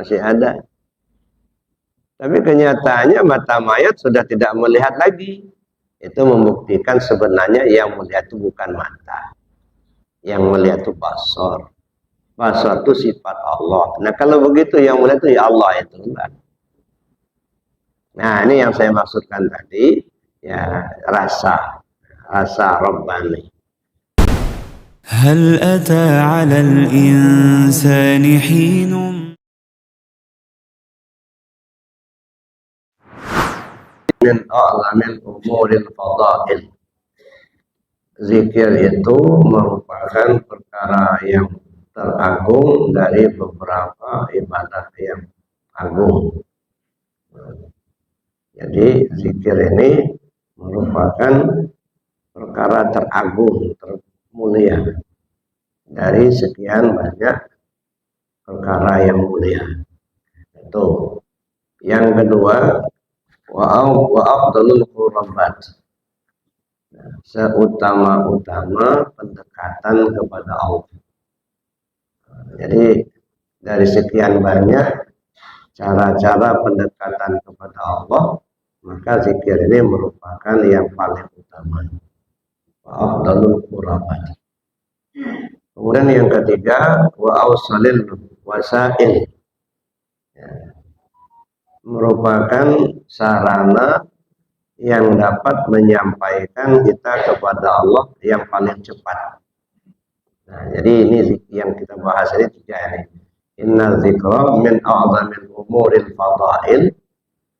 masih ada. Tapi kenyataannya mata mayat sudah tidak melihat lagi. Itu membuktikan sebenarnya yang melihat itu bukan mata. Yang melihat itu basar. Basar itu sifat Allah. Nah kalau begitu yang melihat itu ya Allah itu. Nah ini yang saya maksudkan tadi. Ya rasa Rabbani. هل أتى على الإنسان حين min a'lamil umuril fadail. Zikir itu merupakan perkara yang teragung dari beberapa ibadah yang agung. Jadi zikir ini merupakan perkara teragung, termulia dari sekian banyak perkara yang mulia. Itu. Yang kedua, wa afdalul qurbat. Seutama-utama pendekatan kepada Allah. Jadi dari sekian banyak cara-cara pendekatan kepada Allah, maka zikir ini merupakan yang paling utama. Wa afdalul qurbat. Kemudian yang ketiga, wa awsalil wasail. Merupakan sarana yang dapat menyampaikan kita kepada Allah yang paling cepat. Nah, jadi ini yang kita bahas ini tiga ini. Inna zikra min a'zamil umuril fadail.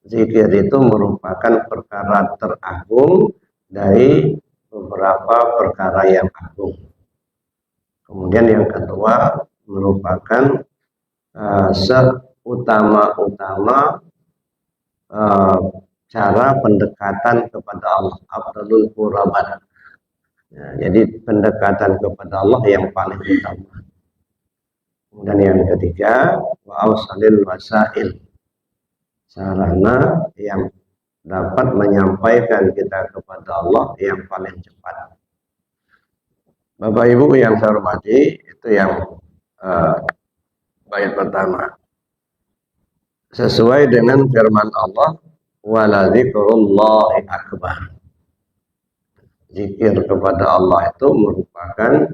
Zikir itu merupakan perkara teragung dari beberapa perkara yang agung. Kemudian yang kedua merupakan seutama-utama cara pendekatan kepada Allah, afdalul qurbat. Nah, jadi pendekatan kepada Allah yang paling utama. Kemudian yang ketiga, wa awsalil wasail. Sarana yang dapat menyampaikan kita kepada Allah yang paling cepat. Bapak Ibu yang saya hormati, itu yang bait pertama. Sesuai dengan firman Allah, wala dzikrullahi akbar. Zikir kepada Allah itu merupakan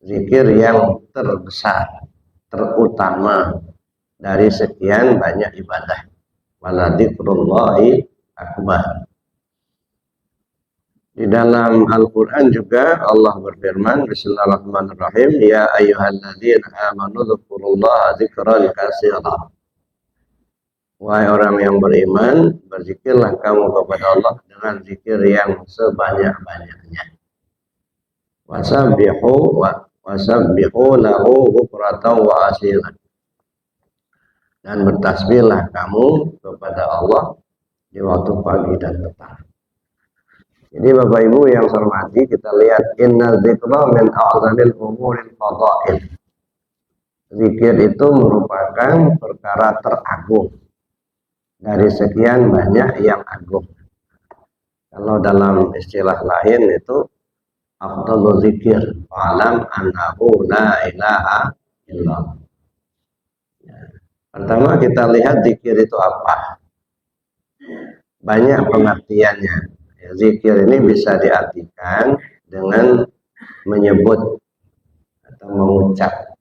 zikir yang terbesar, terutama dari sekian banyak ibadah. Wala dzikrullahi akbar. Di dalam Al-Quran juga Allah berfirman, Bismillahirrahmanirrahim, ya ayyuhalladzina amanu dzkurullaha dzikran katsira. Wahai orang yang beriman, berzikirlah kamu kepada Allah dengan zikir yang sebanyak-banyaknya. Wasabbihu lahu bukratan wa asilan. Dan bertasbihlah kamu kepada Allah di waktu pagi dan petang. Jadi Bapak Ibu yang saya hormati, kita lihat inna dzikra min a'zamil umuril fadail. Zikir itu merupakan perkara teragung dari sekian banyak yang agung. Kalau dalam istilah lain itu afdalul zikir, fa'lam annahu la ilaha illallah. Pertama kita lihat zikir itu apa? Banyak pengertiannya. Zikir ini bisa diartikan dengan menyebut atau mengucap.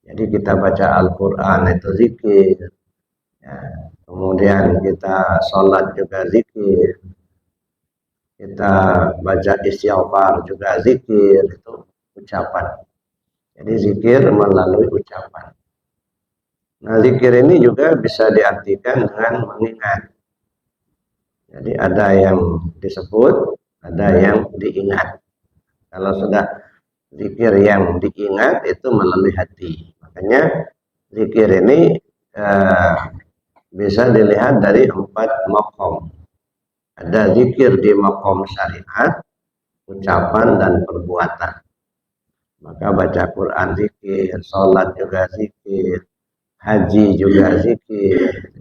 Jadi kita baca Al-Quran itu zikir. Ya, kemudian kita sholat juga zikir. Kita baca istighfar juga zikir. Itu ucapan. Jadi zikir melalui ucapan. Nah zikir ini juga bisa diartikan dengan mengingat. Jadi ada yang disebut, ada yang diingat. Kalau sudah zikir yang diingat itu melalui hati. Makanya zikir ini bisa dilihat dari 4 maqam. Ada zikir di maqam syariat, ucapan dan perbuatan. Maka baca Quran zikir, sholat juga zikir, haji juga zikir.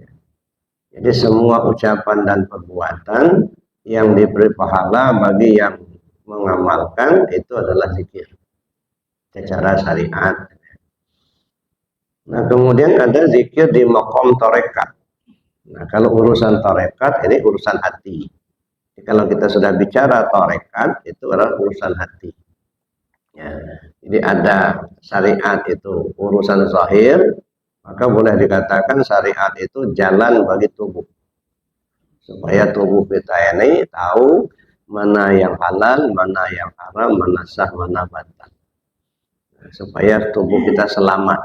Jadi semua ucapan dan perbuatan yang diberi pahala bagi yang mengamalkan itu adalah zikir secara syariat. Nah, kemudian ada zikir di maqam tarekat. Nah, kalau urusan tarekat ini urusan hati. Jadi, kalau kita sudah bicara tarekat itu adalah urusan hati. Ya. Jadi ada syariat itu urusan zahir, maka boleh dikatakan syariat itu jalan bagi tubuh. Supaya tubuh kita ini tahu mana yang halal, mana yang haram, mana sah, mana batal. Supaya tubuh kita selamat.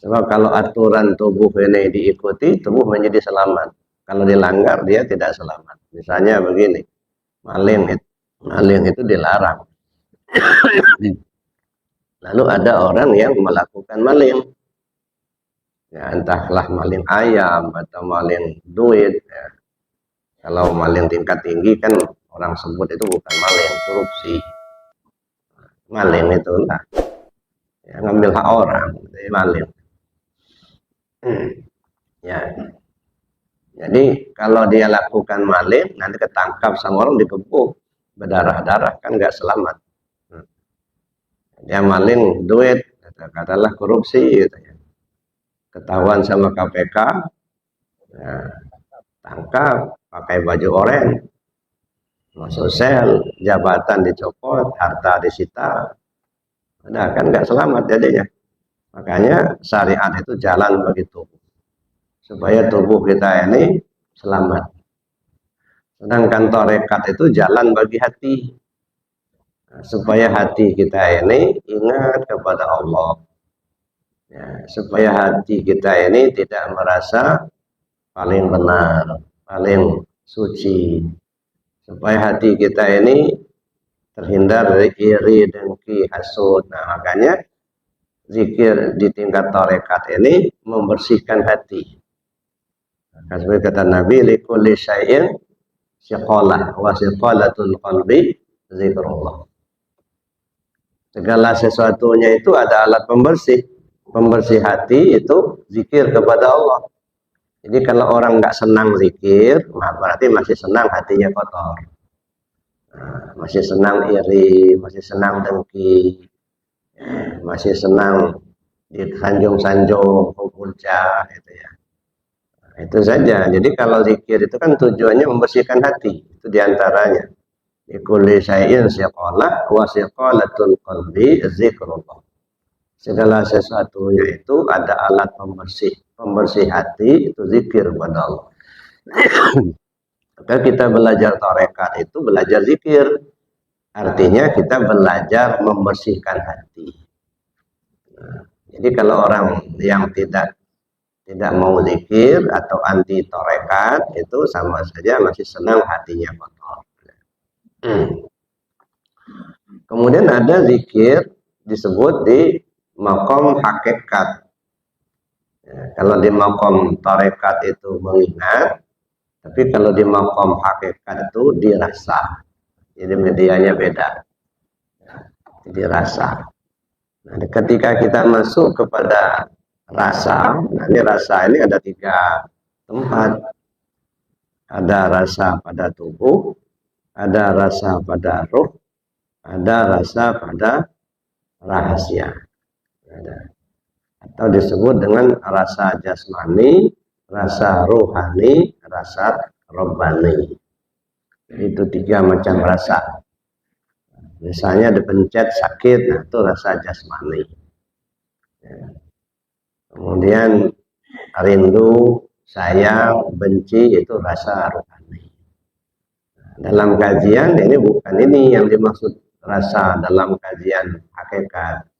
Sebab kalau aturan tubuh ini diikuti, tubuh menjadi selamat. Kalau dilanggar, dia tidak selamat. Misalnya begini, maling itu dilarang. Lalu ada orang yang melakukan maling. Ya, entahlah maling ayam atau maling duit. Ya. Kalau maling tingkat tinggi kan orang sebut itu bukan maling, korupsi. Maling itu lah. Ya, ngambil hak orang, jadi maling. Ya. Jadi kalau dia lakukan maling, nanti ketangkap sama orang dikepung, berdarah-darah kan nggak selamat. Dia maling duit, katakanlah korupsi, gitu ya. Ketahuan sama KPK, ya, tangkap, pakai baju oranye, masuk sel, jabatan dicopot, harta disita, udah kan nggak selamat jadinya. Makanya syariat itu jalan bagi tubuh, supaya tubuh kita ini selamat. Sedangkan tarekat itu jalan bagi hati, supaya hati kita ini ingat kepada Allah. Ya, supaya hati kita ini tidak merasa paling benar, paling suci. Supaya hati kita ini terhindar dari iri, dengki, hasud. Nah, makanya zikir di tingkat tarekat ini membersihkan hati. Seperti kata Nabi, likulli syai'in siqalah wa siqalatul qalbi zikrullah. Segala sesuatunya itu ada alat pembersih. Pembersih hati itu zikir kepada Allah. Jadi kalau orang nggak senang zikir, nah berarti masih senang hatinya kotor. Nah, masih senang iri, masih senang dengki, masih senang disanjung-sanjung, puja, gitu ya. Nah, itu saja. Jadi kalau zikir itu kan tujuannya membersihkan hati. Itu diantaranya. Likulli syai'in siqalah wa siqalatul qalbi zikrullah. Segala sesuatunya itu ada alat pembersih hati, itu zikir kepada Allah. Maka kita belajar tarekat itu belajar zikir, artinya kita belajar membersihkan hati. Nah, jadi kalau orang yang tidak mau zikir atau anti tarekat itu sama saja masih senang hatinya kotor. Kemudian ada zikir disebut di maqam hakikat. Ya, kalau di maqam tarekat itu mengingat, tapi kalau di maqam hakikat itu dirasa. Jadi medianya beda. Ya, dirasa. Nah, ketika kita masuk kepada rasa, nah ini rasa ini ada 3 tempat. Ada rasa pada tubuh, ada rasa pada ruh, ada rasa pada rahasia. Atau disebut dengan rasa jasmani, rasa rohani, rasa robbani. Itu 3 macam rasa. Misalnya dipencet sakit, nah itu rasa jasmani. Kemudian rindu, sayang, benci, itu rasa rohani. Dalam kajian ini bukan ini yang dimaksud rasa dalam kajian hakikat.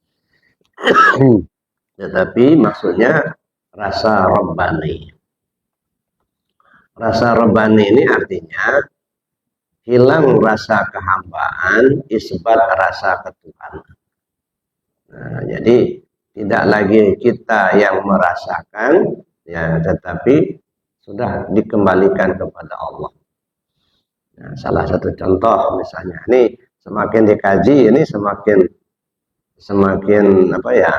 Tetapi maksudnya rasa robbani. Rasa robbani ini artinya hilang rasa kehambaan, isbat rasa ketuhanan. Nah, jadi tidak lagi kita yang merasakan, ya, tetapi sudah dikembalikan kepada Allah. Nah, salah satu contoh misalnya, ini semakin dikaji, ini semakin apa ya?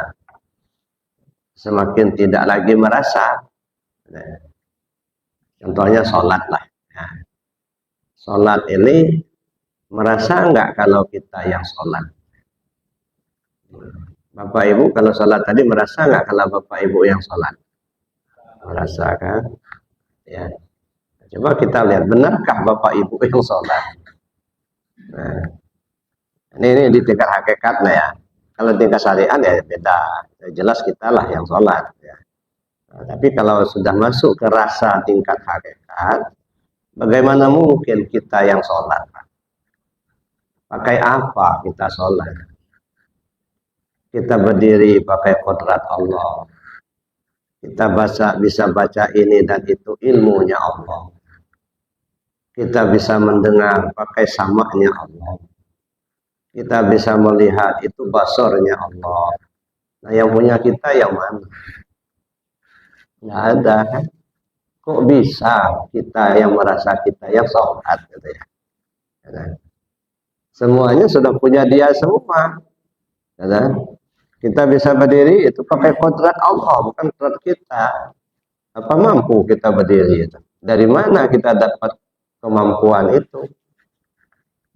Semakin tidak lagi merasa. Nah, contohnya sholat lah. Nah, sholat ini merasa enggak kalau kita yang sholat? Bapak Ibu kalau sholat tadi merasa nggak kalau Bapak Ibu yang sholat? Merasa kan? Ya. Coba kita lihat, benarkah Bapak Ibu yang sholat? Nah, ini di tingkat hakikatnya ya. Kalau tingkat syariat ya beda. Jelas kita lah yang sholat. Ya. Nah, tapi kalau sudah masuk ke rasa tingkat hakikat, bagaimana mungkin kita yang sholat? Pakai apa kita sholat? Kita berdiri pakai kodrat Allah. Kita bisa baca ini dan itu, ilmunya Allah. Kita bisa mendengar pakai samanya Allah. Kita bisa melihat, itu basornya Allah. Nah yang punya kita yang mana? Nggak ada kan? Kok bisa kita yang merasa kita yang sholat gitu ya? Semuanya sudah punya dia semua. Kita bisa berdiri itu pakai kodrat Allah, bukan kodrat kita. Apa mampu kita berdiri itu? Dari mana kita dapat kemampuan itu?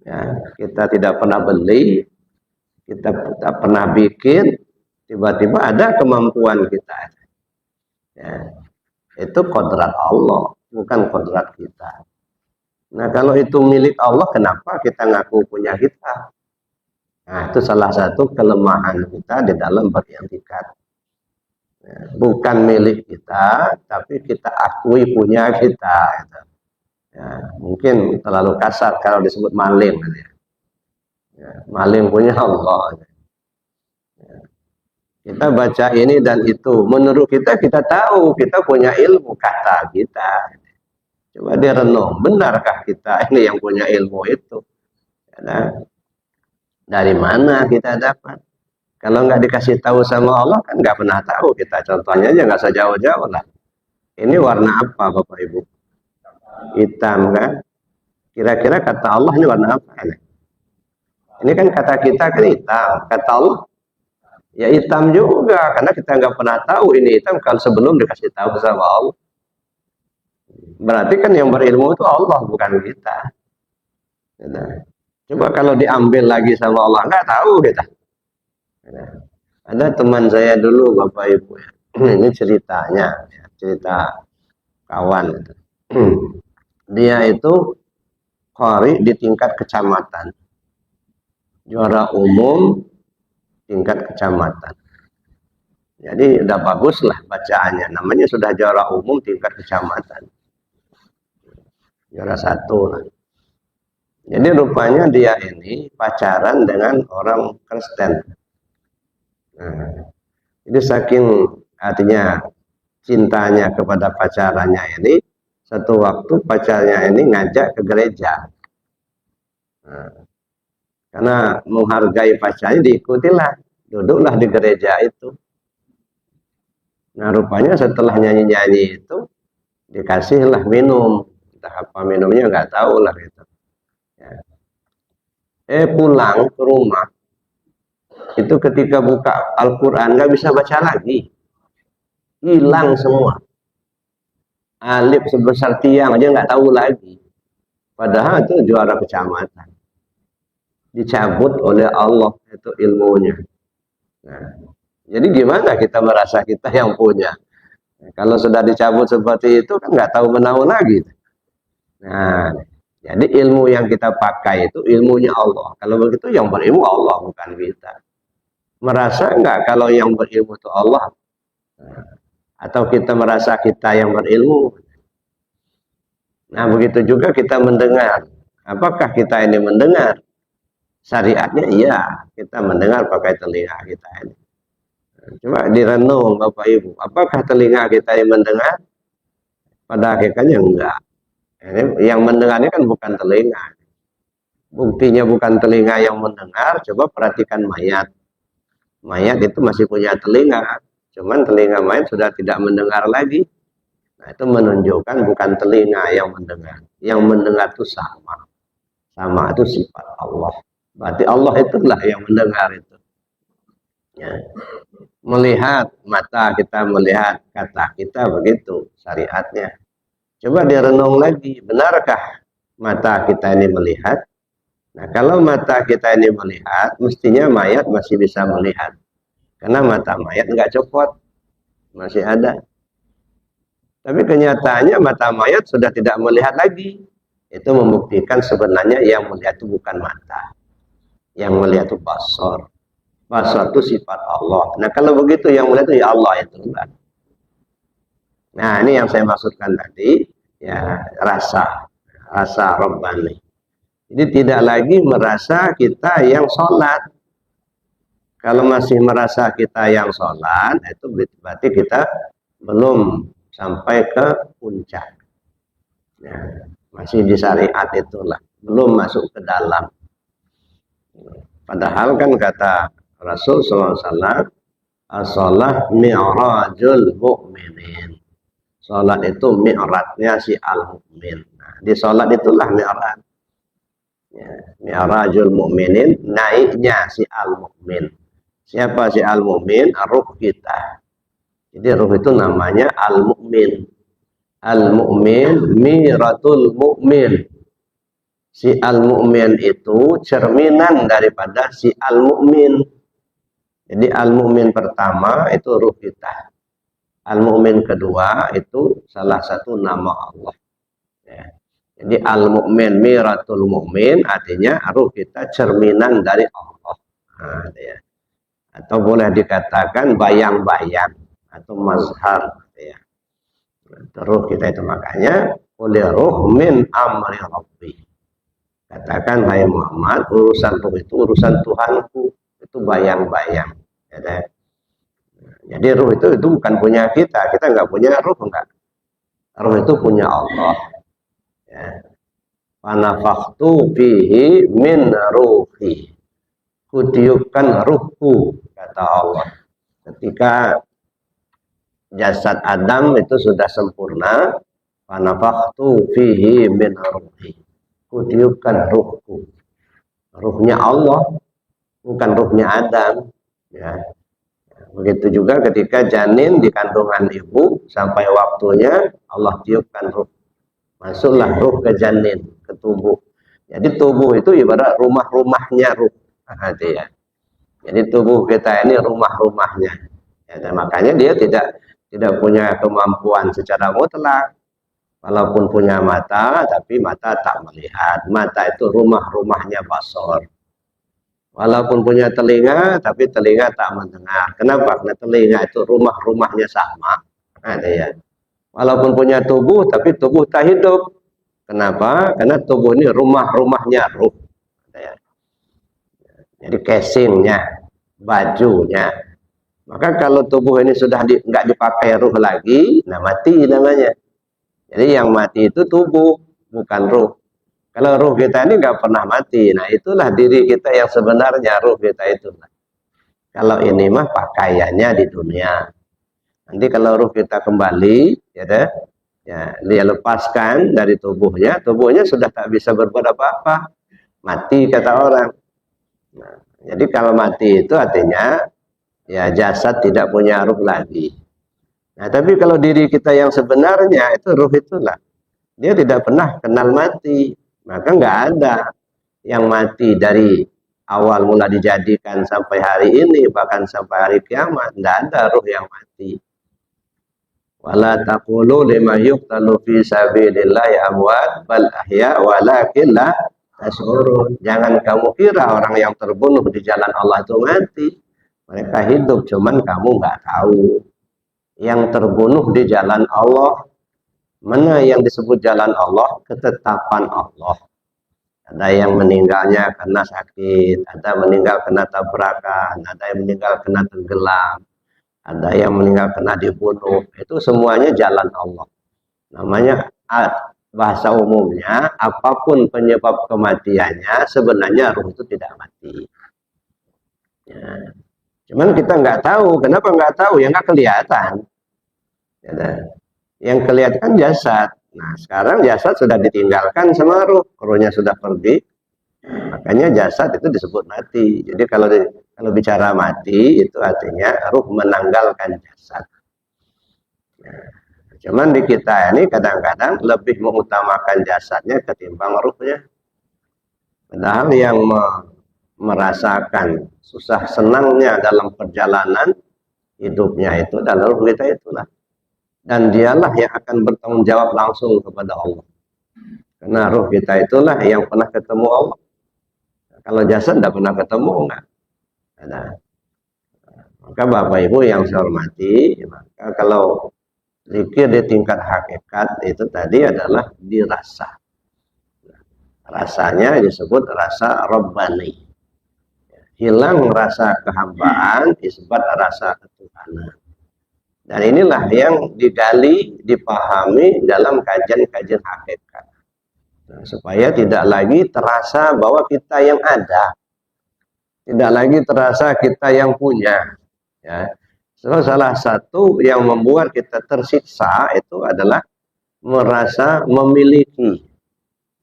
Ya, kita tidak pernah beli, kita tidak pernah bikin, tiba-tiba ada kemampuan kita. Ya, itu kodrat Allah, bukan kodrat kita. Nah kalau itu milik Allah, kenapa kita ngaku punya kita? Nah itu salah satu kelemahan kita di dalam beriktikad. Ya, bukan milik kita, tapi kita akui punya kita. Gitu. Ya, mungkin terlalu kasar kalau disebut maling. Ya, maling punya Allah. Ya. Kita baca ini dan itu. Menurut kita, kita tahu kita punya ilmu kata kita. Coba direnung, benarkah kita ini yang punya ilmu itu? Ya, dari mana kita dapat? Kalau nggak dikasih tahu sama Allah kan nggak pernah tahu kita. Contohnya aja nggak usah jauh-jauh lah. Ini warna apa Bapak Ibu? Hitam kan? Kira-kira kata Allah ini warna apa ini? Ini kan kata kita kan hitam. Kata Allah ya hitam juga. Karena kita nggak pernah tahu ini hitam kalau sebelum dikasih tahu sama Allah. Berarti kan yang berilmu itu Allah bukan kita. Coba kalau diambil lagi sama Allah nggak tahu kita. Ada teman saya dulu Bapak Ibu ya. Ini ceritanya, cerita kawan. Dia itu qari di tingkat kecamatan, juara umum tingkat kecamatan. Jadi udah bagus lah bacaannya. Namanya sudah juara umum tingkat kecamatan, juara 1 lah. Jadi rupanya dia ini pacaran dengan orang Kristen. Nah, jadi saking artinya cintanya kepada pacarannya ini, satu waktu pacarnya ini ngajak ke gereja. Nah, karena menghargai pacarnya diikutilah, duduklah di gereja itu. Nah rupanya setelah nyanyi-nyanyi itu dikasihlah minum, entah apa minumnya nggak tahu lah gitu. Ya. Pulang ke rumah itu ketika buka Al-Quran nggak bisa baca lagi, hilang semua. Alif sebesar tiang aja nggak tahu lagi. Padahal itu juara kecamatan. Dicabut oleh Allah itu ilmunya. Nah, jadi gimana kita merasa kita yang punya? Nah, kalau sudah dicabut seperti itu kan nggak tahu menahu lagi. Nah, jadi ilmu yang kita pakai itu ilmunya Allah. Kalau begitu yang berilmu Allah bukan kita. Merasa enggak kalau yang berilmu itu Allah? Atau kita merasa kita yang berilmu? Nah begitu juga kita mendengar. Apakah kita ini mendengar? Syariatnya iya, kita mendengar pakai telinga kita ini. Cuma direnung Bapak Ibu, apakah telinga kita yang mendengar? Pada hakikatnya enggak. Yang mendengarnya kan bukan telinga. Buktinya bukan telinga yang mendengar, coba perhatikan mayat. Mayat itu masih punya telinga, cuman telinga mayat sudah tidak mendengar lagi. Nah itu menunjukkan bukan telinga yang mendengar. Yang mendengar itu sama. Sama itu sifat Allah. Berarti Allah itulah yang mendengar itu. Ya. Melihat, mata kita melihat, kata kita begitu syariatnya. Coba direnung lagi, benarkah mata kita ini melihat? Nah kalau mata kita ini melihat, mestinya mayat masih bisa melihat. Karena mata mayat nggak copot, masih ada. Tapi kenyataannya mata mayat sudah tidak melihat lagi. Itu membuktikan sebenarnya yang melihat itu bukan mata. Yang melihat itu basar. Basar itu sifat Allah. Nah kalau begitu yang melihat itu ya Allah itu. Nah ini yang saya maksudkan tadi, ya rasa Rabbani. Jadi tidak lagi merasa kita yang sholat. Kalau masih merasa kita yang sholat, itu berarti kita belum sampai ke puncak. Ya, masih di syariat itulah, belum masuk ke dalam. Padahal kan kata Rasul SAW, as-sholah mi'rajul mu'minin. Sholat itu mi'rajnya si al-mu'min. Nah, di sholat itulah mi'raj. Ya, mi'rajul mu'minin, naiknya si al-mu'min. Siapa si al-mu'min? Ruh kita. Jadi ruh itu namanya al-mu'min. Al-mu'min miratul mu'min. Si al-mu'min itu cerminan daripada si al-mu'min. Jadi al-mu'min pertama itu ruh kita. Al-mu'min kedua itu salah satu nama Allah. Ya. Jadi al-mu'min miratul mu'min artinya ruh kita cerminan dari Allah. Nah, ya. Atau boleh dikatakan bayang-bayang atau mazhar. Ya. Ruh kita itu makanya oleh ruh min amri rabbi. Katakan hai Muhammad, urusan ruh itu urusan Tuhanku, itu bayang-bayang. Ya, jadi ruh itu bukan punya kita nggak punya ruh enggak. Ruh itu punya Allah. Ya. Panafakhtu fihi min ruhi. Kutiupkan ruhku, kata Allah. Ketika jasad Adam itu sudah sempurna, panafakhtu fihi min ruhi. Kutiupkan ruhku. Ruhnya Allah, bukan ruhnya Adam. Ya. Begitu juga ketika janin di kandungan ibu, sampai waktunya Allah tiupkan ruh. Masuklah ruh ke janin, ke tubuh. Jadi tubuh itu ibarat rumah-rumahnya ruh. Ya. Jadi tubuh kita ini rumah-rumahnya. Ya, dan makanya dia tidak punya kemampuan secara mutlak. Walaupun punya mata, tapi mata tak melihat. Mata itu rumah-rumahnya basar. Walaupun punya telinga, tapi telinga tak mendengar. Kenapa? Karena telinga itu rumah-rumahnya sama. Ada ya. Walaupun punya tubuh, tapi tubuh tak hidup. Kenapa? Karena tubuh ini rumah-rumahnya ruh. Ada ya. Jadi casingnya, bajunya. Maka kalau tubuh ini sudah nggak dipakai ruh lagi, nah mati namanya. Jadi yang mati itu tubuh, bukan ruh. Kalau ruh kita ini nggak pernah mati, nah itulah diri kita yang sebenarnya, ruh kita itu. Kalau ini mah pakaiannya di dunia. Nanti kalau ruh kita kembali, ya dia lepaskan dari tubuhnya sudah tak bisa berbuat apa-apa, mati kata orang. Nah, jadi kalau mati itu artinya ya jasad tidak punya ruh lagi. Nah, tapi kalau diri kita yang sebenarnya itu ruh itulah. Dia tidak pernah kenal mati. Maka nggak ada yang mati dari awal mula dijadikan sampai hari ini, bahkan sampai hari kiamat. Nggak ada ruh yang mati. Wala taqulu lima yuqtalu fi sabilillahi amwat bal ahya walakin la tash'urun. Jangan kamu kira orang yang terbunuh di jalan Allah itu mati. Mereka hidup, cuman kamu nggak tahu. Yang terbunuh di jalan Allah, mana yang disebut jalan Allah? Ketetapan Allah. Ada yang meninggalnya karena sakit, ada meninggal karena tabrakan, ada yang meninggal karena tenggelam, ada yang meninggal karena dibunuh. Itu semuanya jalan Allah. Namanya bahasa umumnya, apapun penyebab kematiannya, sebenarnya ruh itu tidak mati. Ya. Cuman kita nggak tahu. Kenapa nggak tahu? Ya nggak kelihatan. Ya, yang kelihatan jasad. Nah sekarang jasad sudah ditinggalkan sama ruh. Ruhnya sudah pergi. Makanya jasad itu disebut mati. Jadi kalau bicara mati itu artinya ruh menanggalkan jasad. Nah, cuman di kita ini kadang-kadang lebih mengutamakan jasadnya ketimbang ruhnya. Padahal yang merasakan susah senangnya dalam perjalanan hidupnya itu adalah ruh kita itulah. Dan dialah yang akan bertanggung jawab langsung kepada Allah. Karena ruh kita itulah yang pernah ketemu Allah. Kalau jasad tidak pernah ketemu, enggak ada. Maka Bapak Ibu yang saya hormati, maka kalau zikir di tingkat hakikat itu tadi adalah dirasa. Rasanya disebut rasa Rabbani. Hilang rasa kehambaan, isbat rasa ketuhanan. Dan inilah yang digali, dipahami dalam kajian-kajian hakikat. Nah, supaya tidak lagi terasa bahwa kita yang ada. Tidak lagi terasa kita yang punya. Ya. So, salah satu yang membuat kita tersiksa itu adalah merasa memiliki.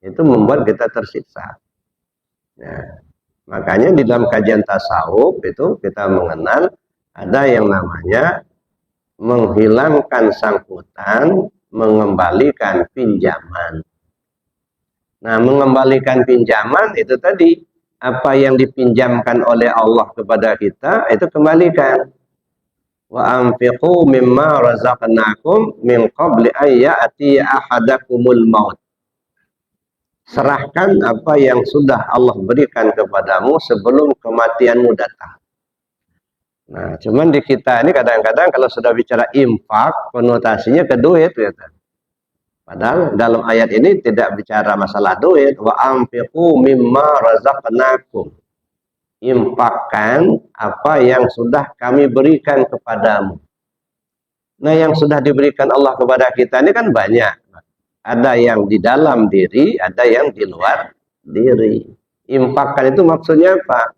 Itu membuat kita tersiksa. Nah, makanya di dalam kajian tasawuf itu kita mengenal ada yang namanya menghilangkan sangkutan, mengembalikan pinjaman. Nah, mengembalikan pinjaman itu tadi, apa yang dipinjamkan oleh Allah kepada kita, itu kembalikan. Wa anfiqu mimma razaqnakum min qabli an ya'ti ahadakumul maut. Serahkan apa yang sudah Allah berikan kepadamu sebelum kematianmu datang. Nah, cuman di kita ini kadang-kadang kalau sudah bicara infak, konotasinya ke duit gitu. Padahal dalam ayat ini tidak bicara masalah duit. Wa anfiqu mimma razaqnakum. Infakkan apa yang sudah kami berikan kepadamu. Nah, yang sudah diberikan Allah kepada kita ini kan banyak. Ada yang di dalam diri, ada yang di luar diri. Infakkan itu maksudnya apa?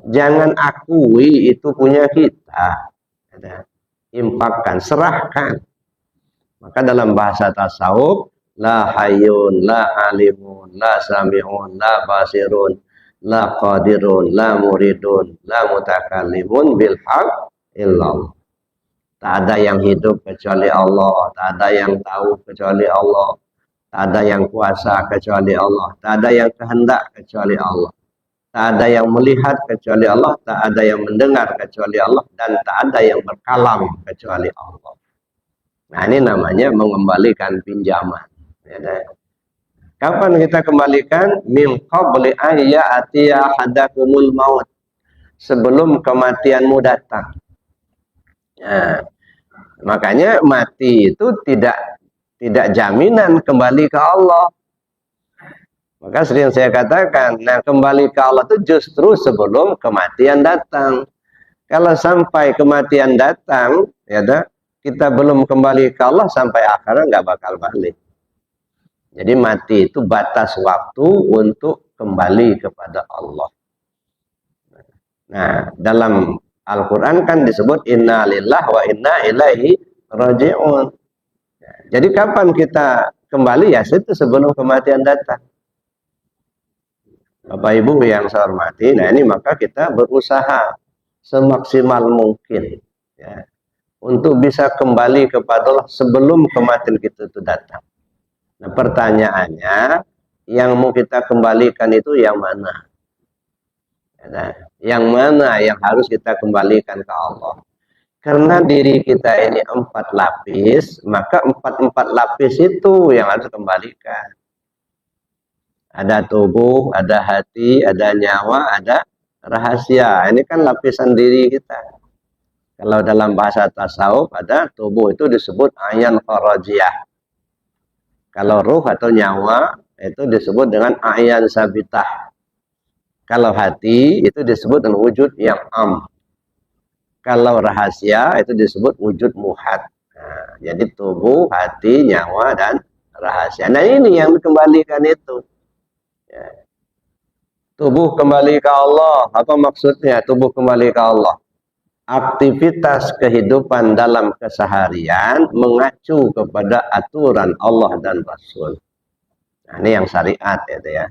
Jangan akui itu punya kita. Infakkan, serahkan. Maka dalam bahasa tasawuf, la hayyun, la alimun, la sami'un, la basirun, la qadirun, la muridun, la mutakallimun bil haq illallah. Tak ada yang hidup kecuali Allah, tak ada yang tahu kecuali Allah, tak ada yang kuasa kecuali Allah, tak ada yang kehendak kecuali Allah, tak ada yang melihat kecuali Allah, tak ada yang mendengar kecuali Allah, dan tak ada yang berkalam kecuali Allah. Nah, ini namanya mengembalikan pinjaman. Kapan kita kembalikan? Min qabli an ya'tiya ahadakumul maut. Sebelum kematianmu datang. Nah, makanya mati itu tidak jaminan kembali ke Allah. Maka sering saya katakan, nah kembali ke Allah itu justru sebelum kematian datang. Kalau sampai kematian datang, ya kita belum kembali ke Allah sampai akhirnya nggak bakal balik. Jadi mati itu batas waktu untuk kembali kepada Allah. Nah, dalam Al-Quran kan disebut inna lillahi wa inna ilaihi raji'un. Jadi kapan kita kembali? Ya itu sebelum kematian datang. Bapak Ibu yang saya hormati, nah ini maka kita berusaha semaksimal mungkin ya, untuk bisa kembali kepada Allah sebelum kematian kita itu datang. Nah pertanyaannya, yang mau kita kembalikan itu yang mana? Nah, yang mana yang harus kita kembalikan ke Allah? Karena diri kita ini 4 lapis, maka 4 lapis itu yang harus kembalikan. Ada tubuh, ada hati, ada nyawa, ada rahasia. Ini kan lapisan diri kita. Kalau dalam bahasa tasawuf ada tubuh itu disebut ayan kharajiyah. Kalau ruh atau nyawa itu disebut dengan ayan sabitah. Kalau hati itu disebut dengan wujud yang am. Kalau rahasia itu disebut wujud muhad. Nah, jadi tubuh, hati, nyawa, dan rahasia. Nah ini yang dikembalikan itu. Ya. Tubuh kembali ke Allah. Apa maksudnya tubuh kembali ke Allah? Aktivitas kehidupan dalam keseharian mengacu kepada aturan Allah dan Rasul. Nah, ini yang syariat itu ya.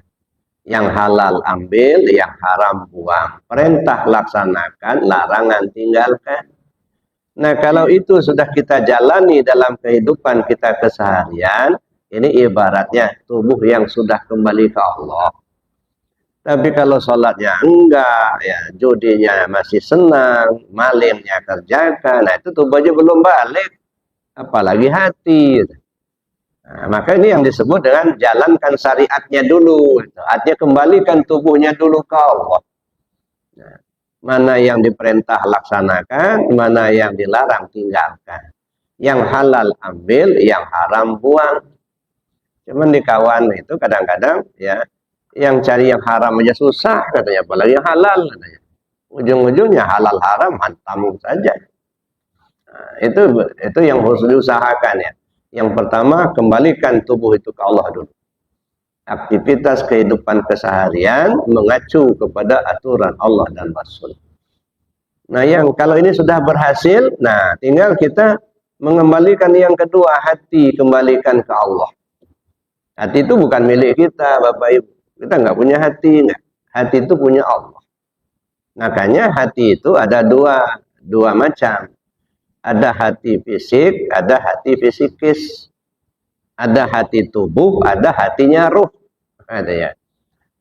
Yang halal ambil, yang haram buang. Perintah laksanakan, larangan tinggalkan. Nah kalau itu sudah kita jalani dalam kehidupan kita keseharian, ini ibaratnya tubuh yang sudah kembali ke Allah. Tapi kalau sholatnya enggak, ya judinya masih senang, malingnya kerjakan, nah itu tubuhnya belum balik, apalagi hati. Nah, maka ini yang disebut dengan jalankan syariatnya dulu. Artinya kembalikan tubuhnya dulu ke Allah. Nah, mana yang diperintah laksanakan, mana yang dilarang tinggalkan. Yang halal ambil, yang haram buang. Cuman di kawan itu kadang-kadang ya, yang cari yang haram aja susah katanya, apalagi yang halal katanya. Ujung-ujungnya halal haram hantam saja. Nah, itu yang harus diusahakan ya. Yang pertama, kembalikan tubuh itu ke Allah dulu. Aktivitas kehidupan keseharian mengacu kepada aturan Allah dan Rasul. Nah, yang kalau ini sudah berhasil, nah tinggal kita mengembalikan yang kedua, hati kembalikan ke Allah. Hati itu bukan milik kita, Bapak Ibu. Kita nggak punya hati, nggak. Hati itu punya Allah. Makanya hati itu ada dua macam. Ada hati fisik, ada hati fisikis. Ada hati tubuh, ada hatinya ruh. Ada ya.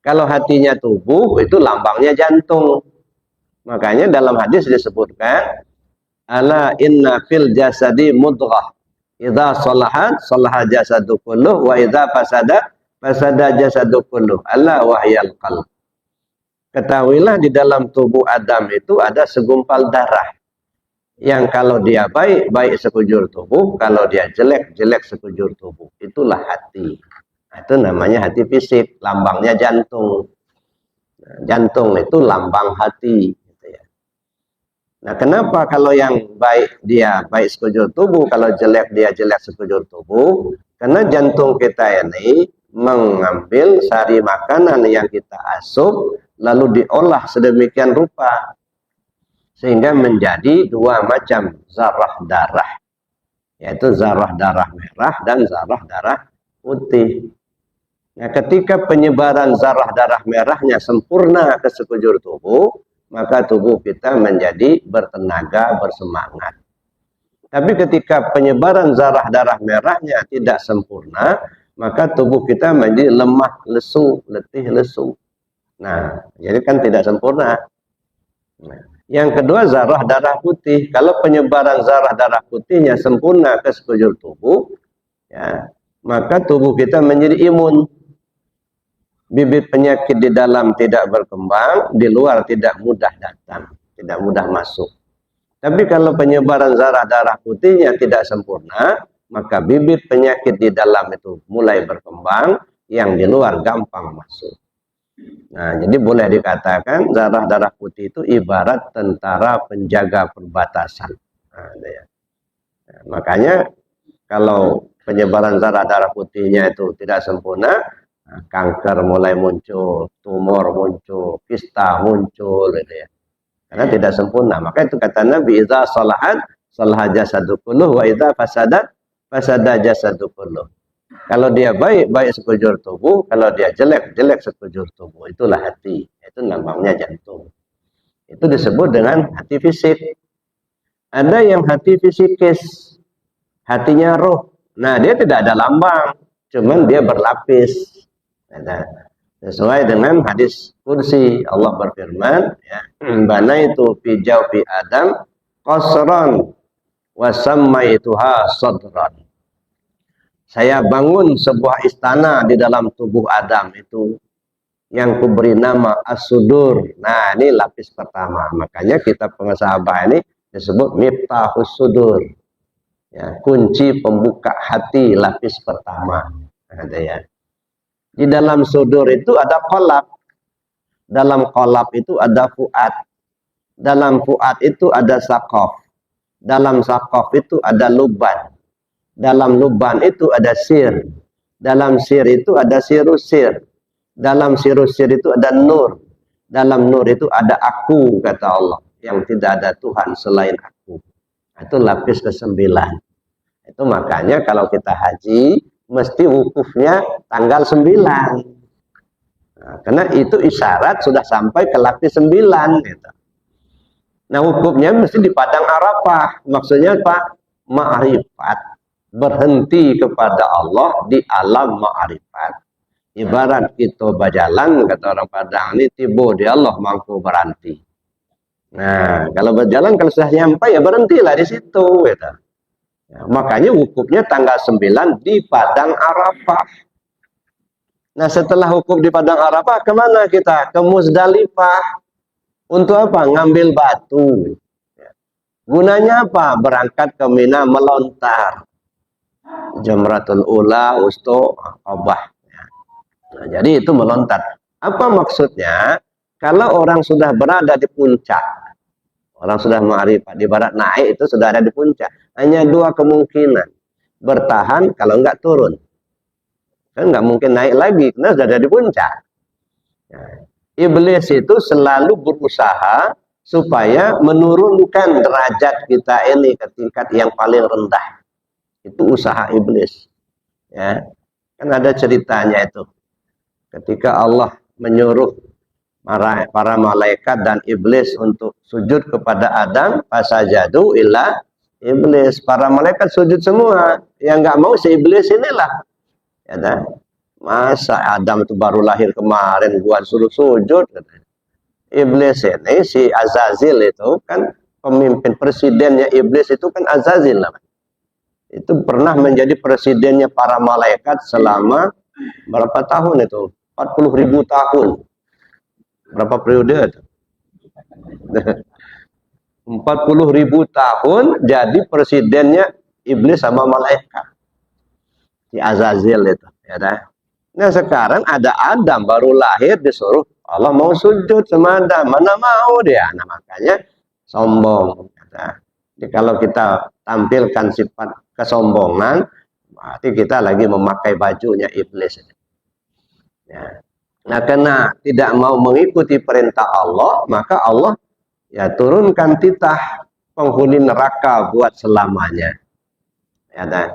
Kalau hatinya tubuh itu lambangnya jantung. Makanya dalam hadis disebutkan, ala inna fil jasadi mudghah. Idza salahat salaha jasadu kulluh wa idza fasada jasadu kulluh. Ala wahyal qalb. Ketahuilah di dalam tubuh Adam itu ada segumpal darah. Yang kalau dia baik, baik sekujur tubuh. Kalau dia jelek, jelek sekujur tubuh. Itulah hati. Itu namanya hati fisik. Lambangnya jantung. Nah, jantung itu lambang hati. Gitu ya. Nah, kenapa kalau yang baik dia baik sekujur tubuh, kalau jelek dia jelek sekujur tubuh? Karena jantung kita ini mengambil sari makanan yang kita asup, lalu diolah sedemikian rupa. Sehingga menjadi dua macam zarah darah. Yaitu zarah darah merah dan zarah darah putih. Nah, ketika penyebaran zarah darah merahnya sempurna ke sekujur tubuh, maka tubuh kita menjadi bertenaga, bersemangat. Tapi ketika penyebaran zarah darah merahnya tidak sempurna, maka tubuh kita menjadi lemah, lesu, letih, lesu. Nah, jadi kan tidak sempurna. Nah, yang kedua zarah darah putih. Kalau penyebaran zarah darah putihnya sempurna ke sekujur tubuh, ya, maka tubuh kita menjadi imun. Bibit penyakit di dalam tidak berkembang, di luar tidak mudah datang, tidak mudah masuk. Tapi kalau penyebaran zarah darah putihnya tidak sempurna, maka bibit penyakit di dalam itu mulai berkembang, yang di luar gampang masuk. Nah, jadi boleh dikatakan zarah darah putih itu ibarat tentara penjaga perbatasan. Nah, ya. Nah, makanya kalau penyebaran zarah darah putihnya itu tidak sempurna, nah, kanker mulai muncul, tumor muncul, kista muncul, gitu ya. Karena tidak sempurna. Maka itu kata Nabi, idza salahat salaha jasadu kulluh wa idza fasada jasadu kulluh. Kalau dia baik, baik sekujur tubuh. Kalau dia jelek, jelek sekujur tubuh. Itulah hati. Itu lambangnya jantung. Itu disebut dengan hati fisik. Ada yang hati fisikis. Hatinya roh. Nah, dia tidak ada lambang. Cuman dia berlapis. Nah, sesuai dengan hadis kursi. Allah berfirman, ya, bana itu fi jawfi Adam qasran wa sammaituha sadran. Saya bangun sebuah istana di dalam tubuh Adam itu yang kuberi nama As-Sudur. Nah, ini lapis pertama. Makanya kitab pengesabah ini disebut Miftahus Sudur. Ya, kunci pembuka hati, lapis pertama. Ada ya. Di dalam sudur itu ada qalab. Dalam qalab itu ada fuad. Dalam fuad itu ada saqaf. Dalam saqaf itu ada luban. Dalam luban itu ada sir. Dalam sir itu ada sirusir. Dalam sirusir itu ada nur. Dalam nur itu ada aku, kata Allah. Yang tidak ada Tuhan selain aku. Itu lapis ke-9. Itu makanya kalau kita haji, mesti wukufnya tanggal 9. Nah, karena itu isyarat sudah sampai ke lapis 9. Gitu. Nah, wukufnya mesti di Padang Arafah. Maksudnya apa? Ma'rifat. Berhenti kepada Allah di alam ma'rifat. Ibarat kita berjalan, kata orang Padang ini, tiba di Allah mampu berhenti. Nah, kalau berjalan, kalau sudah nyampe, ya berhentilah di situ. Gitu. Ya, makanya wukufnya tanggal 9 di Padang Arafah. Nah, setelah wukuf di Padang Arafah, kemana kita? Ke Muzdalifah. Untuk apa? Ngambil batu. Ya. Gunanya apa? Berangkat ke Mina melontar. Jamratul Ula, Usto, Qabah. Nah, jadi itu melontar. Apa maksudnya? Kalau orang sudah berada di puncak, orang sudah ma'rifat, di barat naik itu sudah ada di puncak. Hanya dua kemungkinan. Bertahan, kalau enggak turun. Kan enggak mungkin naik lagi, karena sudah ada di puncak. Nah, iblis itu selalu berusaha supaya menurunkan derajat kita ini ke tingkat yang paling rendah. Itu usaha iblis. Ya, kan ada ceritanya itu. Ketika Allah menyuruh para malaikat dan iblis untuk sujud kepada Adam, fasajadu illa iblis. Para malaikat sujud semua. Yang nggak mau si iblis inilah. Ya, kan? Masa Adam itu baru lahir kemarin, gua suruh sujud. Iblis ini, si Azazil itu kan pemimpin presidennya iblis itu kan Azazil namanya. Itu pernah menjadi presidennya para malaikat selama berapa tahun itu? 40.000 tahun. Berapa periode itu? 40.000 tahun jadi presidennya iblis sama malaikat. Si Azazil itu. Ya, nah sekarang ada Adam baru lahir disuruh Allah mau sujud sama Adam. Mana mau dia? Nah makanya sombong. Ya. Jadi kalau kita tampilkan sifat kesombongan, berarti kita lagi memakai bajunya iblis. Ya. Nah, karena tidak mau mengikuti perintah Allah, maka Allah ya turunkan titah penghuni neraka buat selamanya. Ya, nah,